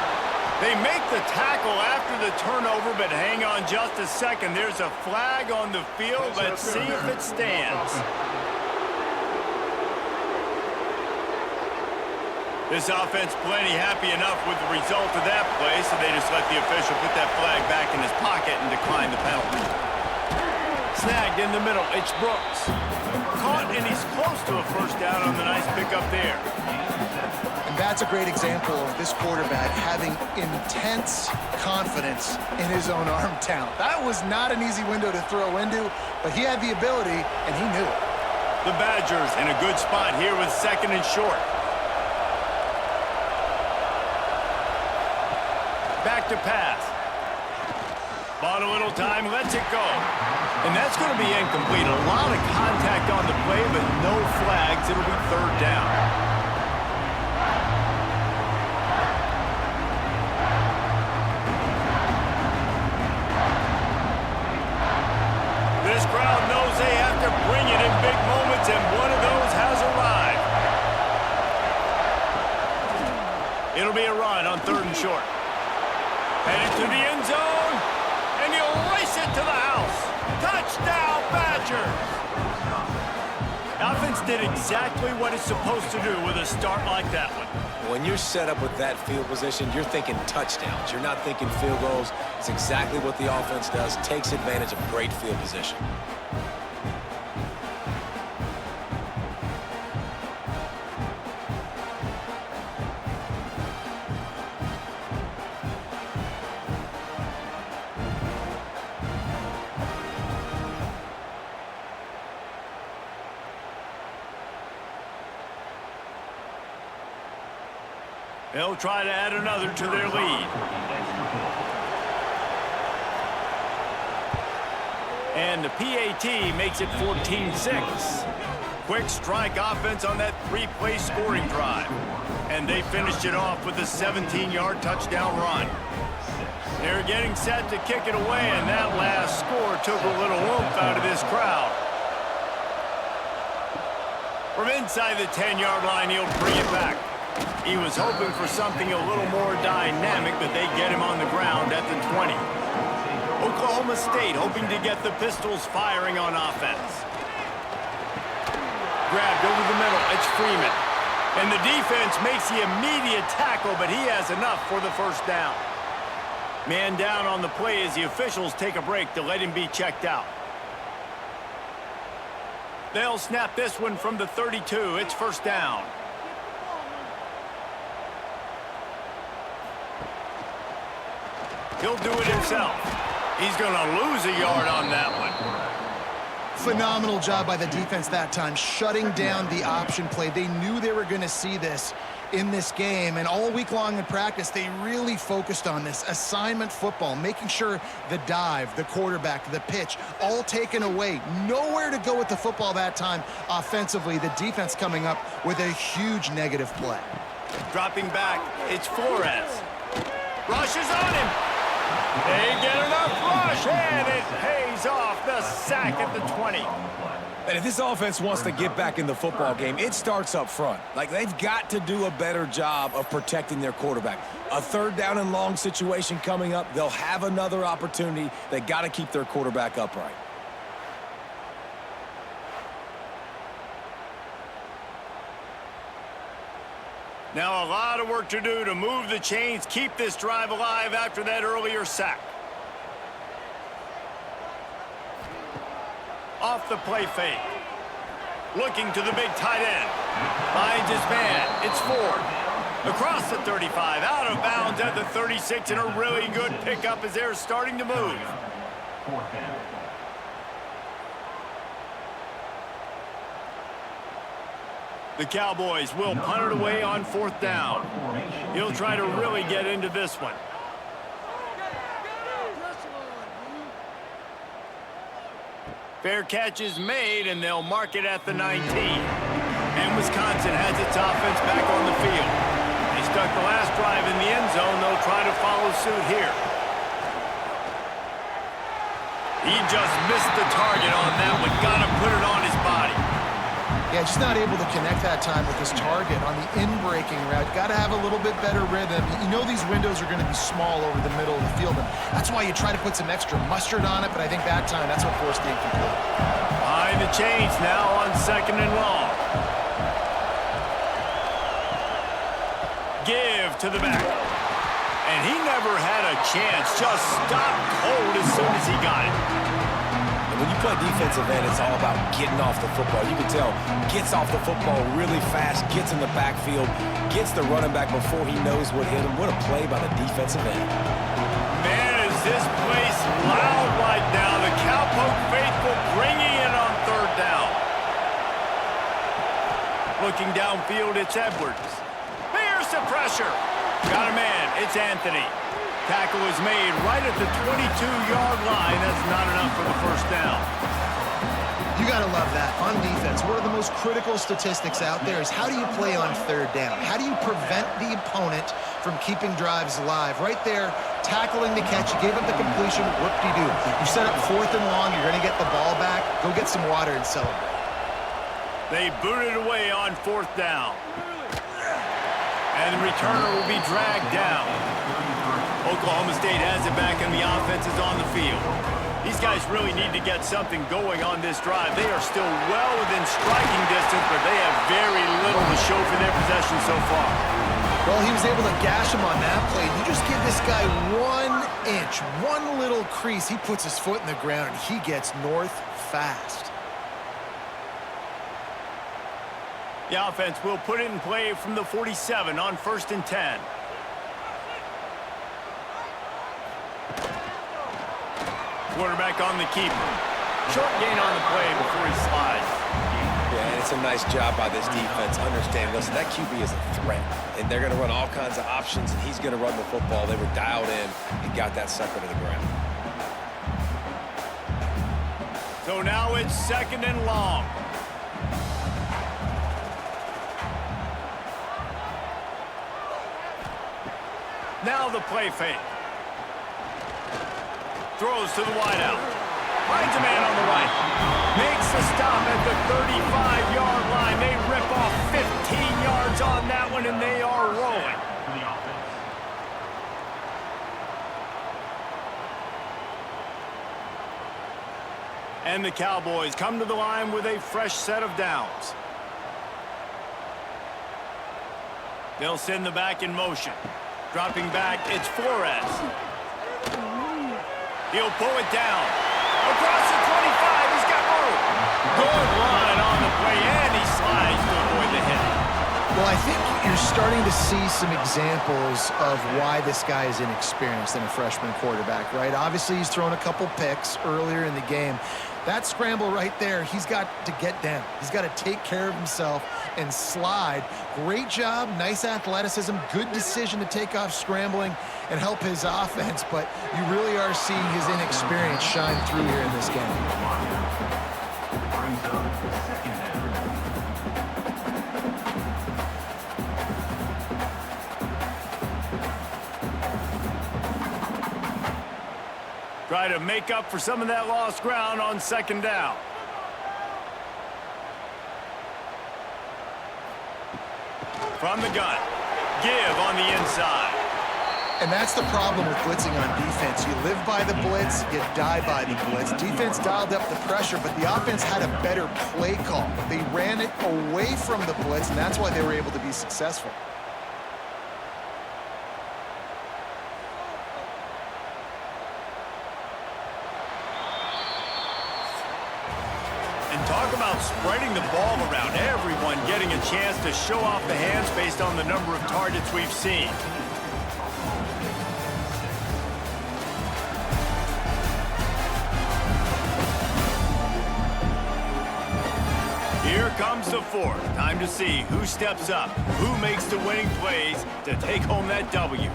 They make the tackle after the turnover, but hang on just a second. There's a flag on the field. Let's see if it stands. This offense plenty happy enough with the result of that play, so they just let the official put that flag back in his pocket and decline the penalty. Snagged in the middle, it's Brooks. Caught, and he's close to a first down on the nice pickup there. And that's a great example of this quarterback having intense confidence in his own arm talent. That was not an easy window to throw into, but he had the ability, and he knew it. The Badgers in a good spot here with 2nd and short. Back to pass. Bought a little time, lets it go. And that's going to be incomplete. A lot of contact on the play, but no flags. It'll be 3rd down. This crowd knows they have to bring it in big moments, and one of those has arrived. It'll be a run on 3rd and short. Headed to the end zone, and he'll race it to the house. Touchdown, Badgers! Offense did exactly what it's supposed to do with a start like that one. When you're set up with that field position, you're thinking touchdowns. You're not thinking field goals. It's exactly what the offense does. Takes advantage of great field position. They'll try to add another to their lead. And the PAT makes it 14-6. Quick strike offense on that 3-play scoring drive. And they finished it off with a 17-yard touchdown run. They're getting set to kick it away, and that last score took a little oomph out of this crowd. From inside the 10-yard line, he'll bring it back. He was hoping for something a little more dynamic, but they get him on the ground at the 20. Oklahoma State hoping to get the Pistols firing on offense. Grabbed over the middle, it's Freeman. And the defense makes the immediate tackle, but he has enough for the 1st down. Man down on the play as the officials take a break to let him be checked out. They'll snap this one from the 32. It's 1st down. He'll do it himself. He's going to lose a yard on that one. Phenomenal job by the defense that time, shutting down the option play. They knew they were going to see this in this game, and all week long in practice, they really focused on this assignment football, making sure the dive, the quarterback, the pitch, all taken away. Nowhere to go with the football that time offensively. The defense coming up with a huge negative play. Dropping back, it's Flores. Rushes on him. They get enough rush, and it pays off. The sack at the 20. And if this offense wants to get back in the football game, it starts up front. Like, they've got to do a better job of protecting their quarterback. A 3rd down and long situation coming up. They'll have another opportunity. They got to keep their quarterback upright. Now a lot of work to do to move the chains, keep this drive alive after that earlier sack. Off the play fake. Looking to the big tight end. Finds his man. It's Ford. Across the 35, out of bounds at the 36, and a really good pickup as they're starting to move. 4th down. The Cowboys will punt it away on 4th down. He'll try to really get into this one. Fair catch is made, and they'll mark it at the 19. And Wisconsin has its offense back on the field. They stuck the last drive in the end zone. They'll try to follow suit here. He just missed the target on that one. Got to put it on his body. Yeah, just not able to connect that time with his target on the in-breaking route. Got to have a little bit better rhythm. You know these windows are going to be small over the middle of the field, and that's why you try to put some extra mustard on it, but I think that time that's what forced the incomplete. Behind the chains now on 2nd and long. Give to the back. And he never had a chance. Just stopped cold as soon as he got it. When you play defensive end, it's all about getting off the football. You can tell, gets off the football really fast, gets in the backfield, gets the running back before he knows what hit him. What a play by the defensive end. Man, is this place loud right now. The Cowpoke faithful bringing it on 3rd down. Looking downfield, it's Edwards. Here's the pressure. Got a man, it's Anthony. Tackle is made right at the 22-yard line. That's not enough for the 1st down. You got to love that. On defense, one of the most critical statistics out there is how do you play on 3rd down? How do you prevent the opponent from keeping drives alive? Right there, tackling the catch. You gave up the completion. Whoop-de-doo. You set up 4th and long. You're going to get the ball back. Go get some water and celebrate. They booted away on 4th down. And the returner will be dragged down. Oklahoma State has it back, and the offense is on the field. These guys really need to get something going on this drive. They are still well within striking distance, but they have very little to show for their possession so far. Well, he was able to gash him on that play. You just give this guy 1 inch, one little crease. He puts his foot in the ground, and he gets north fast. The offense will put it in play from the 47 on 1st and 10. Quarterback on the keeper. Short gain on the play before he slides. Yeah, and it's a nice job by this defense. Understand, listen, that QB is a threat, and they're going to run all kinds of options, and he's going to run the football. They were dialed in and got that sucker to the ground. So now it's 2nd and long. Now the play fake. Throws to the wideout. Finds a man on the right. Makes the stop at the 35-yard line. They rip off 15 yards on that one, and they are rolling. And the Cowboys come to the line with a fresh set of downs. They'll send the back in motion. Dropping back, it's Flores. He'll pull it down. Across the 25, he's got room. Good line on the play, and he slides to avoid the hit. Well, I think you're starting to see some examples of why this guy is inexperienced in a freshman quarterback, right? Obviously, he's thrown a couple picks earlier in the game. That scramble right there, he's got to get down. He's got to take care of himself and slide. Great job, nice athleticism, good decision to take off scrambling and help his offense, but you really are seeing his inexperience shine through here in this game. Brings up 2nd down. Try to make up for some of that lost ground on 2nd down. From the gun. Give on the inside. And that's the problem with blitzing on defense. You live by the blitz, you die by the blitz. Defense dialed up the pressure, but the offense had a better play call. They ran it away from the blitz, and that's why they were able to be successful. And talk about spreading the ball around. Everyone getting a chance to show off the hands based on the number of targets we've seen. Here comes the 4th. Time to see who steps up, who makes the winning plays to take home that W.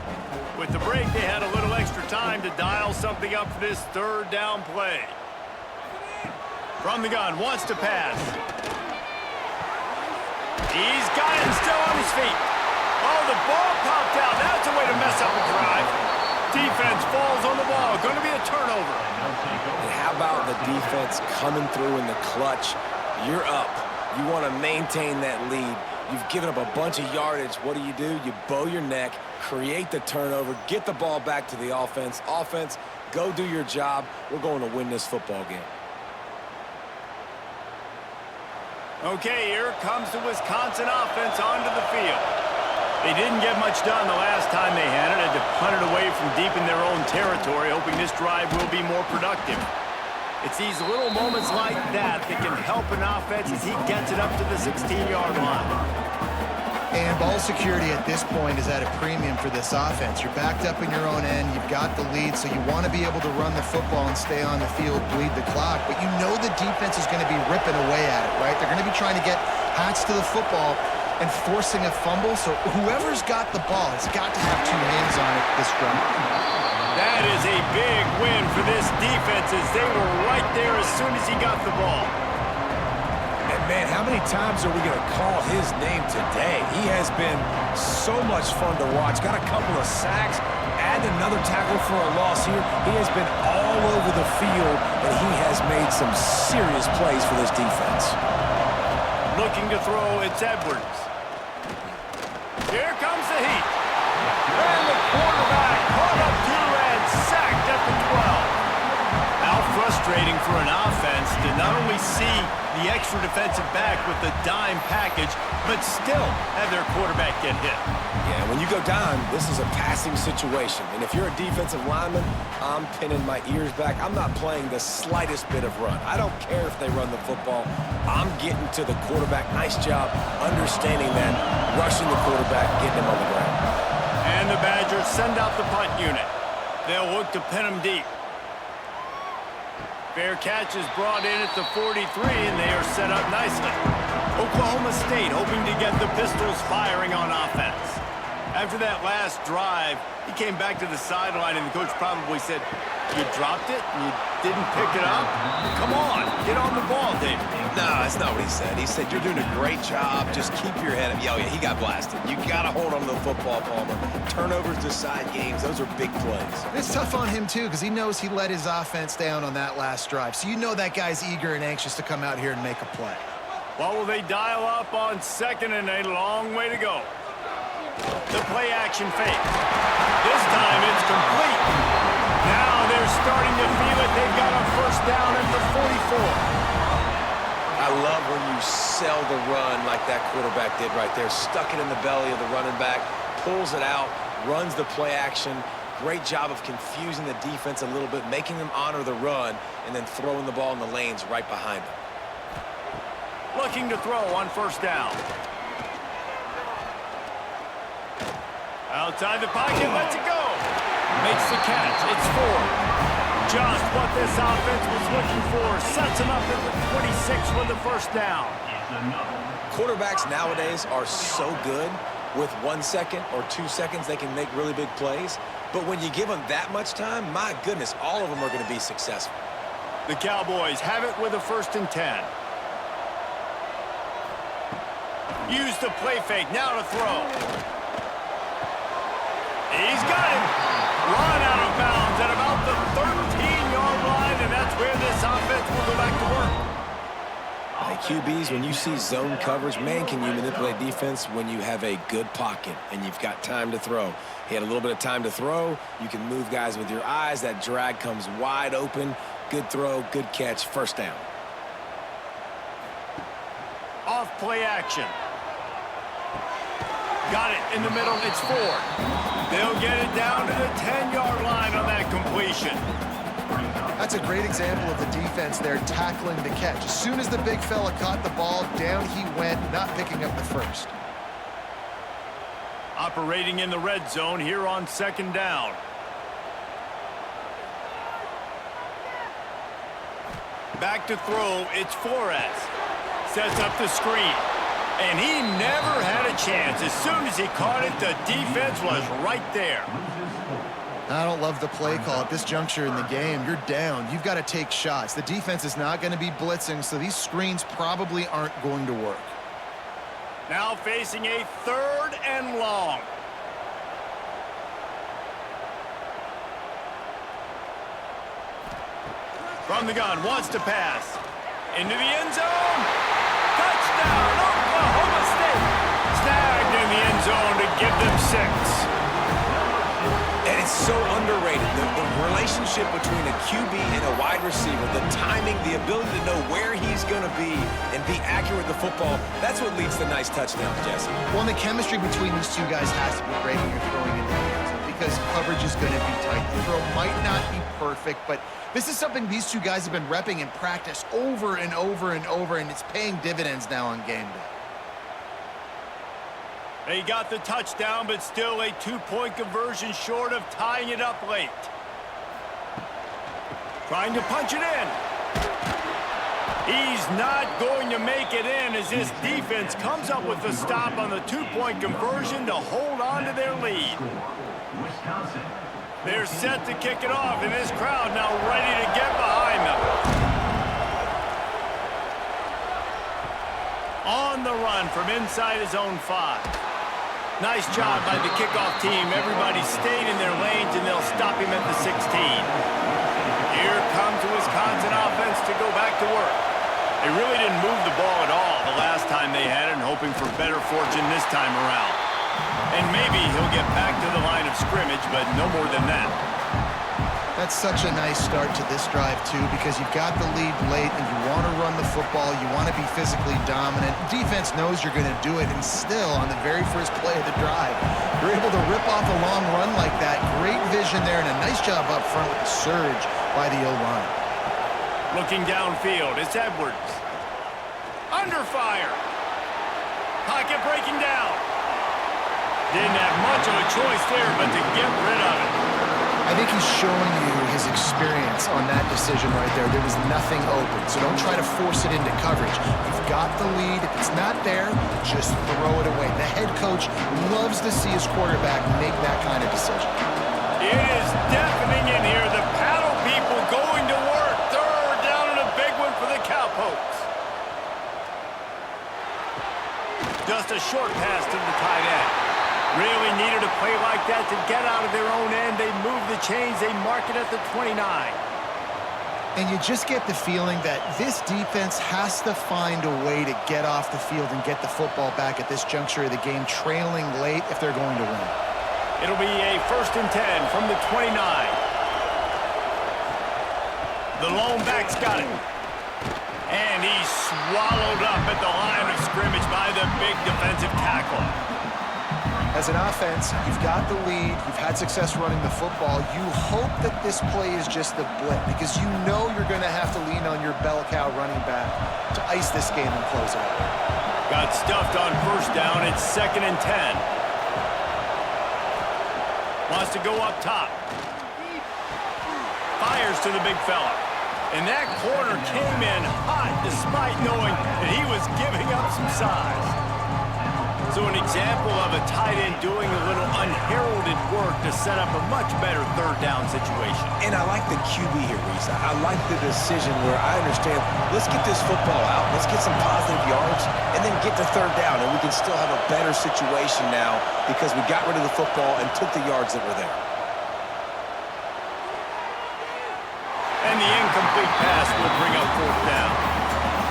With the break, they had a little extra time to dial something up for this 3rd down play. From the gun, wants to pass. He's got it, still on his feet. Oh, the ball popped out. That's a way to mess up a drive. Defense falls on the ball. Going to be a turnover. And how about the defense coming through in the clutch? You're up. You want to maintain that lead. You've given up a bunch of yardage. What do? You bow your neck, create the turnover, get the ball back to the offense. Offense, go do your job. We're going to win this football game. Okay, here comes the Wisconsin offense onto the field. They didn't get much done the last time they had it. Had to punt it away from deep in their own territory, hoping this drive will be more productive. It's these little moments like that that can help an offense as he gets it up to the 16-yard line. And ball security at this point is at a premium for this offense. You're backed up in your own end. You've got the lead, so you want to be able to run the football and stay on the field, bleed the clock. But you know the defense is going to be ripping away at it, right? They're going to be trying to get hats to the football and forcing a fumble. So whoever's got the ball has got to have two hands on it this drive. That is a big win for this defense as they were right there as soon as he got the ball. And man, how many times are we going to call his name today? He has been so much fun to watch. Got a couple of sacks, add another tackle for a loss here. He has been all over the field, and he has made some serious plays for this defense. Looking to throw, it's Edwards. Here comes the heat. And the quarterback caught up to and sacked at the 12. How frustrating for an offense to not only see the extra defensive back with the dime package, but still have their quarterback get hit. Yeah, when you go down, this is a passing situation. And if you're a defensive lineman, I'm pinning my ears back. I'm not playing the slightest bit of run. I don't care if they run the football. I'm getting to the quarterback. Nice job understanding that, rushing the quarterback, getting him on the ground. And the Badgers send out the punt unit. They'll look to pin him deep. Fair catch is brought in at the 43, and they are set up nicely. Oklahoma State hoping to get the Pistols firing on offense. After that last drive, he came back to the sideline, and the coach probably said, "You dropped it and you didn't pick it up? Come on, get on the ball, David." No, that's not what he said. He said, "You're doing a great job. Just keep your head up." Yeah, he got blasted. You got to hold on to the football, Palmer. Turnovers decide games. Those are big plays. It's tough on him, too, because he knows he let his offense down on that last drive. So you know that guy's eager and anxious to come out here and make a play. Well, will they dial up on second and a long way to go? The play action fake. This time it's complete. Now they're starting to feel it. They've got a first down at the 44. I love when you sell the run like that quarterback did right there. Stuck it in the belly of the running back, pulls it out, runs the play action. Great job of confusing the defense a little bit, making them honor the run, and then throwing the ball in the lanes right behind them. Looking to throw on first down. Outside the pocket, lets it go. Makes the catch. It's 4. Just what this offense was looking for. Sets him up at the 26 with the first down. Quarterbacks nowadays are so good. With 1 second or 2 seconds, they can make really big plays. But when you give them that much time, my goodness, all of them are going to be successful. The Cowboys have it with a 1st and 10. Use the play fake. Now to throw. He's got him. Run out of bounds at about the 13-yard line, and that's where this offense will go back to work. QBs, when you see zone coverage, man, can you manipulate defense when you have a good pocket and you've got time to throw. He had a little bit of time to throw. You can move guys with your eyes. That drag comes wide open. Good throw, good catch, first down. Off play action. Got it in the middle. It's 4. They'll get it down to the 10-yard line on that completion. That's a great example of the defense there tackling the catch. As soon as the big fella caught the ball, down he went, not picking up the first. Operating in the red zone here on 2nd down. Back to throw, it's Flores. Sets up the screen. And he never had a chance. As soon as he caught it, the defense was right there. I don't love the play call at this juncture in the game. You're down. You've got to take shots. The defense is not going to be blitzing, so these screens probably aren't going to work. Now facing a 3rd and long. From the gun, wants to pass. Into the end zone. Touchdown, Oklahoma State. Snagged in the end zone to give them 6. And it's so underrated. The relationship between a QB and a wide receiver, the timing, the ability to know where he's going to be and be accurate with the football, that's what leads to nice touchdowns, Jesse. Well, and the chemistry between these two guys has to be great when you're throwing into the end zone because coverage is going to be tight. The throw might not be perfect, but this is something these two guys have been repping in practice over and over and over, and it's paying dividends now on game day. They got the touchdown, but still a 2-point conversion short of tying it up late. Trying to punch it in. He's not going to make it in as this defense comes up with the stop on the 2-point conversion to hold on to their lead. Wisconsin. They're set to kick it off, and this crowd now ready to get behind them. On the run from inside his own 5. Nice job by the kickoff team. Everybody stayed in their lanes, and they'll stop him at the 16. Here comes the Wisconsin offense to go back to work. They really didn't move the ball at all the last time they had it, and hoping for better fortune this time around. And maybe he'll get back to the line of scrimmage, but no more than that. That's such a nice start to this drive, too, because you've got the lead late and you want to run the football. You want to be physically dominant. Defense knows you're going to do it, and still, on the very first play of the drive, you're able to rip off a long run like that. Great vision there, and a nice job up front with the surge by the O-line. Looking downfield, it's Edwards. Under fire. Pocket breaking down. Didn't have much of a choice there, but to get rid of it. I think he's showing you his experience on that decision right there. There was nothing open, so don't try to force it into coverage. You've got the lead. If it's not there, just throw it away. The head coach loves to see his quarterback make that kind of decision. It is deafening in here. The paddle people going to work. 3rd down and a big one for the Cowboys. Just a short pass to the tight end. Really needed a play like that to get out of their own end. They move the chains. They mark it at the 29. And you just get the feeling that this defense has to find a way to get off the field and get the football back at this juncture of the game, trailing late if they're going to win. It'll be a 1st and 10 from the 29. The lone back's got it. And he's swallowed up at the line of scrimmage by the big defensive tackle. As an offense, you've got the lead, you've had success running the football. You hope that this play is just a blip because you know you're going to have to lean on your bell cow running back to ice this game and close it out. Got stuffed on 1st down. It's 2nd and 10. Wants to go up top. Fires to the big fella. And that corner came in hot despite knowing that he was giving up some size. So an example of a tight end doing a little unheralded work to set up a much better 3rd down situation. And I like the QB here, Reese. I like the decision where I understand, let's get this football out, let's get some positive yards, and then get to 3rd down, and we can still have a better situation now because we got rid of the football and took the yards that were there. And the incomplete pass will bring up 4th down.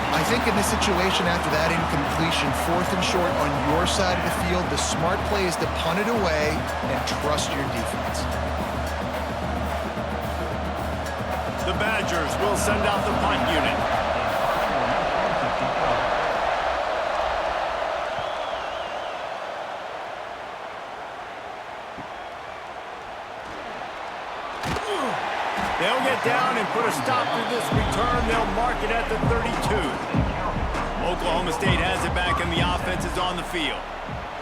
I think in this situation after that incompletion, 4th and short on your side of the field, the smart play is to punt it away and trust your defense. The Badgers will send out the punt unit. They'll get down and put a stop to this return. They'll mark it at the 32. Oklahoma State has it back, and the offense is on the field.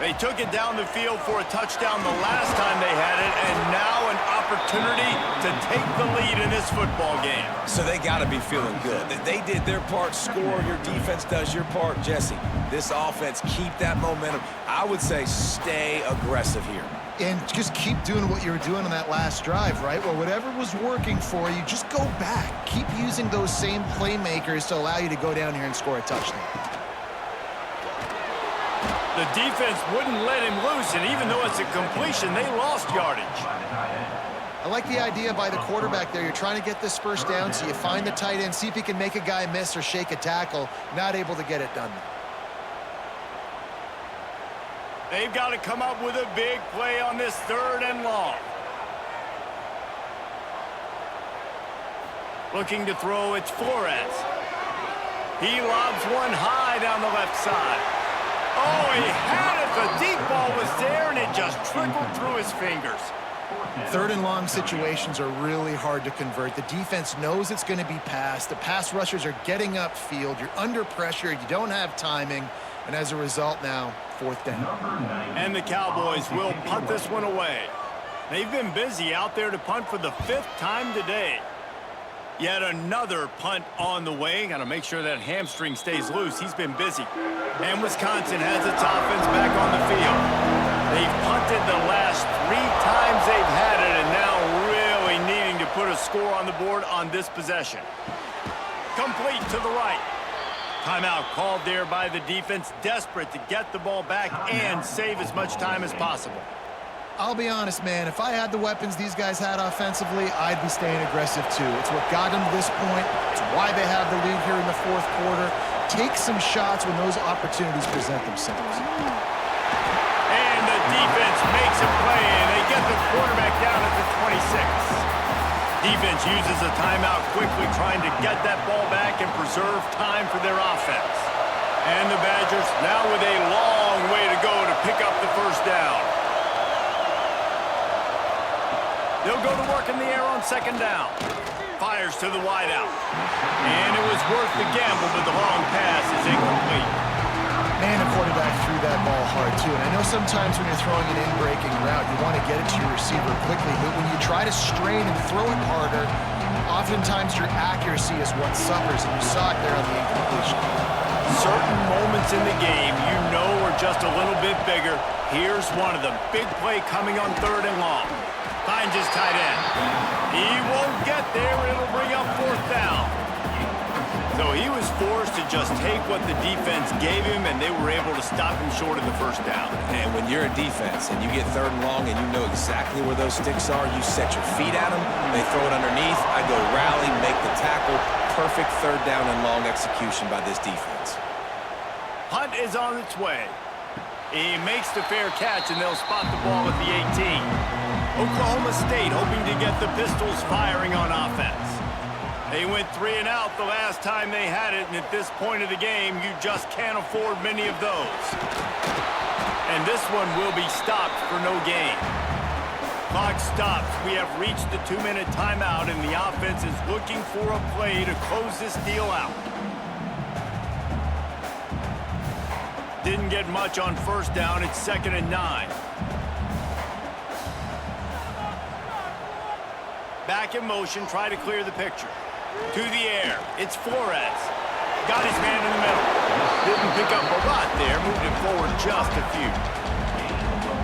They took it down the field for a touchdown the last time they had it, and now an opportunity to take the lead in this football game. So they got to be feeling good. They did their part, score. Your defense does your part. Jesse, this offense, keep that momentum. I would say stay aggressive here. And just keep doing what you were doing on that last drive, right? Well, whatever was working for you, just go back. Keep using those same playmakers to allow you to go down here and score a touchdown. The defense wouldn't let him loose, and even though it's a completion, they lost yardage. I like the idea by the quarterback there. You're trying to get this first down, so you find the tight end, see if he can make a guy miss or shake a tackle. Not able to get it done. They've got to come up with a big play on this 3rd and long. Looking to throw, it's Flores. He lobs one high down the left side. Oh, he had it. The deep ball was there, and it just trickled through his fingers. 3rd and long situations are really hard to convert. The defense knows it's going to be passed. The pass rushers are getting upfield. You're under pressure. You don't have timing. And as a result now, 4th down. And the Cowboys will punt this one away. They've been busy out there to punt for the 5th time today. Yet another punt on the way. Got to make sure that hamstring stays loose. He's been busy. And Wisconsin has its offense back on the field. They've punted the last 3 times they've had it, and now really needing to put a score on the board on this possession. Complete to the right. Timeout called there by the defense, desperate to get the ball back and save as much time as possible. I'll be honest, man, if I had the weapons these guys had offensively, I'd be staying aggressive too. It's what got them to this point. It's why they have the lead here in the 4th quarter. Take some shots when those opportunities present themselves. And the defense makes a play, and they get the quarterback down at the 26. Defense uses a timeout quickly, trying to get that ball back and preserve time for their offense. And the Badgers now with a long way to go to pick up the 1st down. They'll go to work in the air on 2nd down. Fires to the wideout. And it was worth the gamble, but the long pass is incomplete. Man, the quarterback threw that ball hard, too. And I know sometimes when you're throwing an in-breaking route, you want to get it to your receiver quickly. But when you try to strain and throw it harder, oftentimes your accuracy is what suffers. And you saw it there on the incompletion. Certain moments in the game you know are just a little bit bigger. Here's one of them. Big play coming on 3rd and long. Finds his tight end. He won't get there. It'll bring up 4th down. So he was forced to just take what the defense gave him, and they were able to stop him short of the 1st down. And when you're a defense and you get 3rd and long and you know exactly where those sticks are, you set your feet at them, they throw it underneath, I go rally, make the tackle. Perfect 3rd down and long execution by this defense. Hunt is on its way. He makes the fair catch, and they'll spot the ball at the 18. Oklahoma State hoping to get the Pistols firing on offense. They went 3 and out the last time they had it, and at this point of the game, you just can't afford many of those. And this one will be stopped for no gain. Clock stops. We have reached the 2-minute timeout, and the offense is looking for a play to close this deal out. Didn't get much on 1st down. It's 2nd and 9. Back in motion, try to clear the picture. To the air, it's Flores. Got his man in the middle. Didn't pick up a lot there, moved it forward just a few.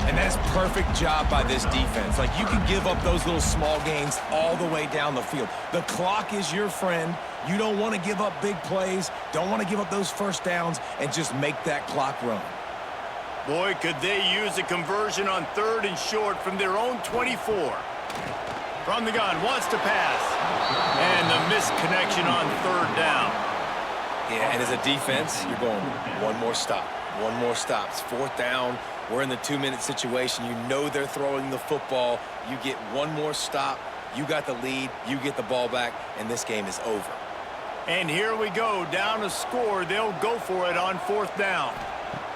And that's perfect job by this defense. Like, you can give up those little small gains all the way down the field. The clock is your friend. You don't want to give up big plays, don't want to give up those 1st downs, and just make that clock run. Boy, could they use a conversion on 3rd and short from their own 24. From the gun, wants to pass. And the missed connection on 3rd down. Yeah, and as a defense, you're going one more stop. One more stop. It's 4th down. We're in the 2-minute situation. You know they're throwing the football. You get one more stop. You got the lead. You get the ball back, and this game is over. And here we go. Down a score. They'll go for it on 4th down.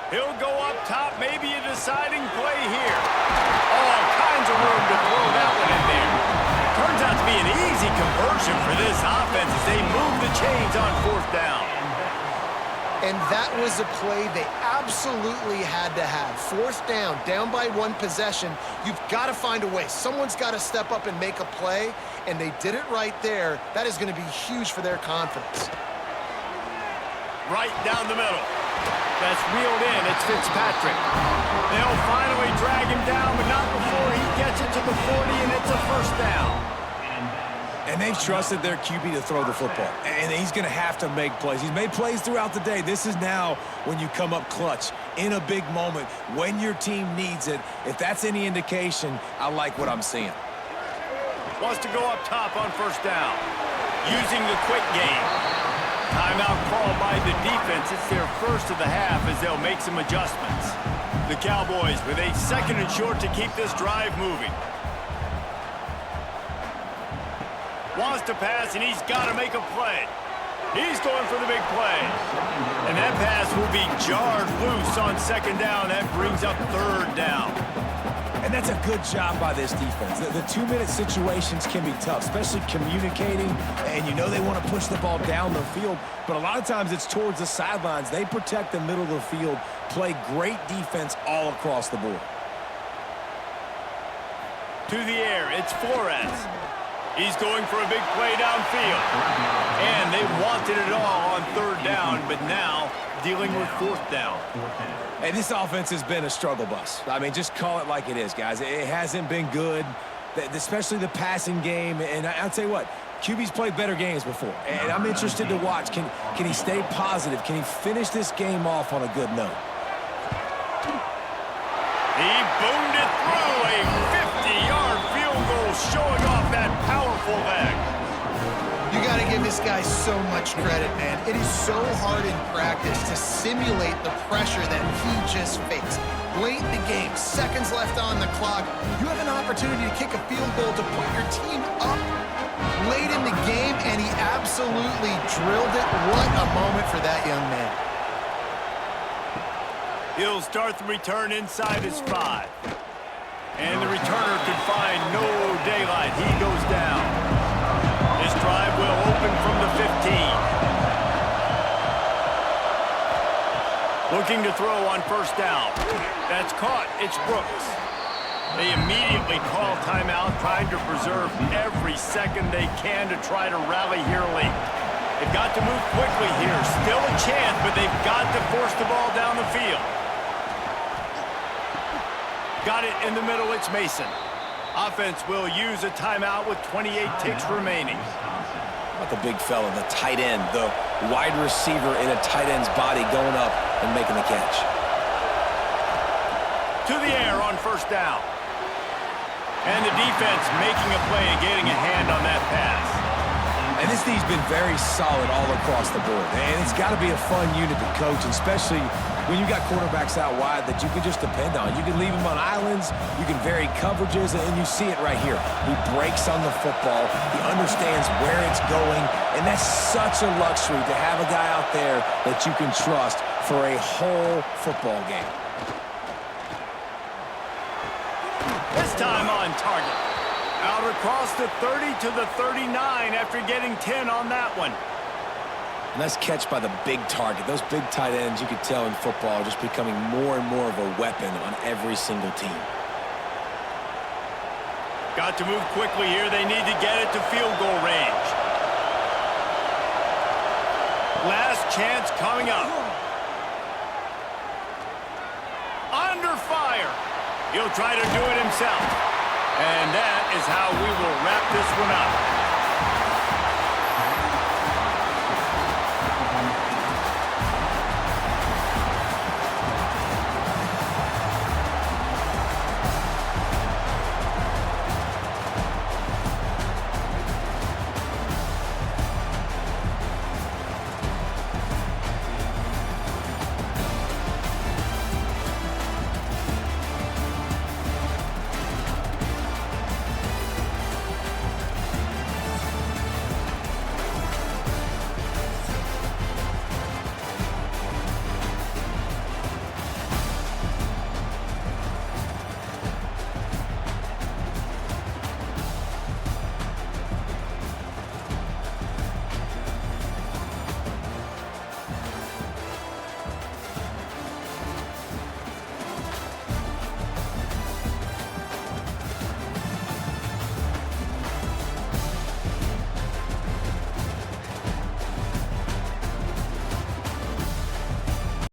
He'll go up top. Maybe a deciding play here. All kinds of room to throw that one in there. Turns out to be an easy conversion for this offense as they move the chains on 4th down. And that was a play they absolutely had to have. Fourth down by one possession. You've got to find a way. Someone's got to step up and make a play, and they did it right there. That is going to be huge for their confidence. Right down the middle. That's reeled in. It's Fitzpatrick. They'll finally drag him down, but not before he gets it to the 40, and it's a first down. And they've trusted their QB to throw the football. And he's going to have to make plays. He's made plays throughout the day. This is now when you come up clutch in a big moment when your team needs it. If that's any indication, I like what I'm seeing. Wants to go up top on first down. Using the quick game. Timeout called by the defense. It's their first of the half as they'll make some adjustments. The Cowboys with a second and short to keep this drive moving. Wants to pass, and he's got to make a play. He's going for the big play. And that pass will be jarred loose on second down. That brings up third down. And that's a good job by this defense. The 2-minute situations can be tough, especially communicating, and you know they want to push the ball down the field, but a lot of times it's towards the sidelines. They protect the middle of the field, play great defense all across the board. To the air, it's Flores. He's going for a big play downfield. And they wanted it all on third down, but now dealing with fourth down. Hey, this offense has been a struggle bus. I mean, just call it like it is, guys. It hasn't been good, especially the passing game. And I'll tell you what, QB's played better games before. And I'm interested to watch. Can he stay positive? Can he finish this game off on a good note? He boomed it through a 50-yard field goal, showing off that powerful leg. You got to give this guy so much credit, man. It is so hard in practice to simulate the pressure that he just faced. Late in the game, seconds left on the clock, you have an opportunity to kick a field goal to put your team up late in the game, and he absolutely drilled it. What a moment for that young man. He'll start the return inside his 5. And the returner could find no daylight. He goes down. This drive will open from the 15. Looking to throw on first down. That's caught. It's Brooks. They immediately call timeout, trying to preserve every second they can to try to rally here late. They've got to move quickly here. Still a chance, but they've got to force the ball down the field. Got it in the middle. It's Mason. Offense will use a timeout with 28 ticks remaining. How about the big fella, the tight end, the wide receiver in a tight end's body going up and making the catch. To the air on first down. And the defense making a play and getting a hand on that pass. And this team's been very solid all across the board. And it's got to be a fun unit to coach, especially when you got quarterbacks out wide that you can just depend on. You can leave them on islands, you can vary coverages, and you see it right here. He breaks on the football, he understands where it's going, and that's such a luxury to have a guy out there that you can trust for a whole football game. This time on target. Out across the 30 to the 39 after getting 10 on that one. Nice catch by the big target. Those big tight ends, you could tell in football, are just becoming more and more of a weapon on every single team. Got to move quickly here. They need to get it to field goal range. Last chance coming up. Under fire. He'll try to do it himself. And that is how we will wrap this one up.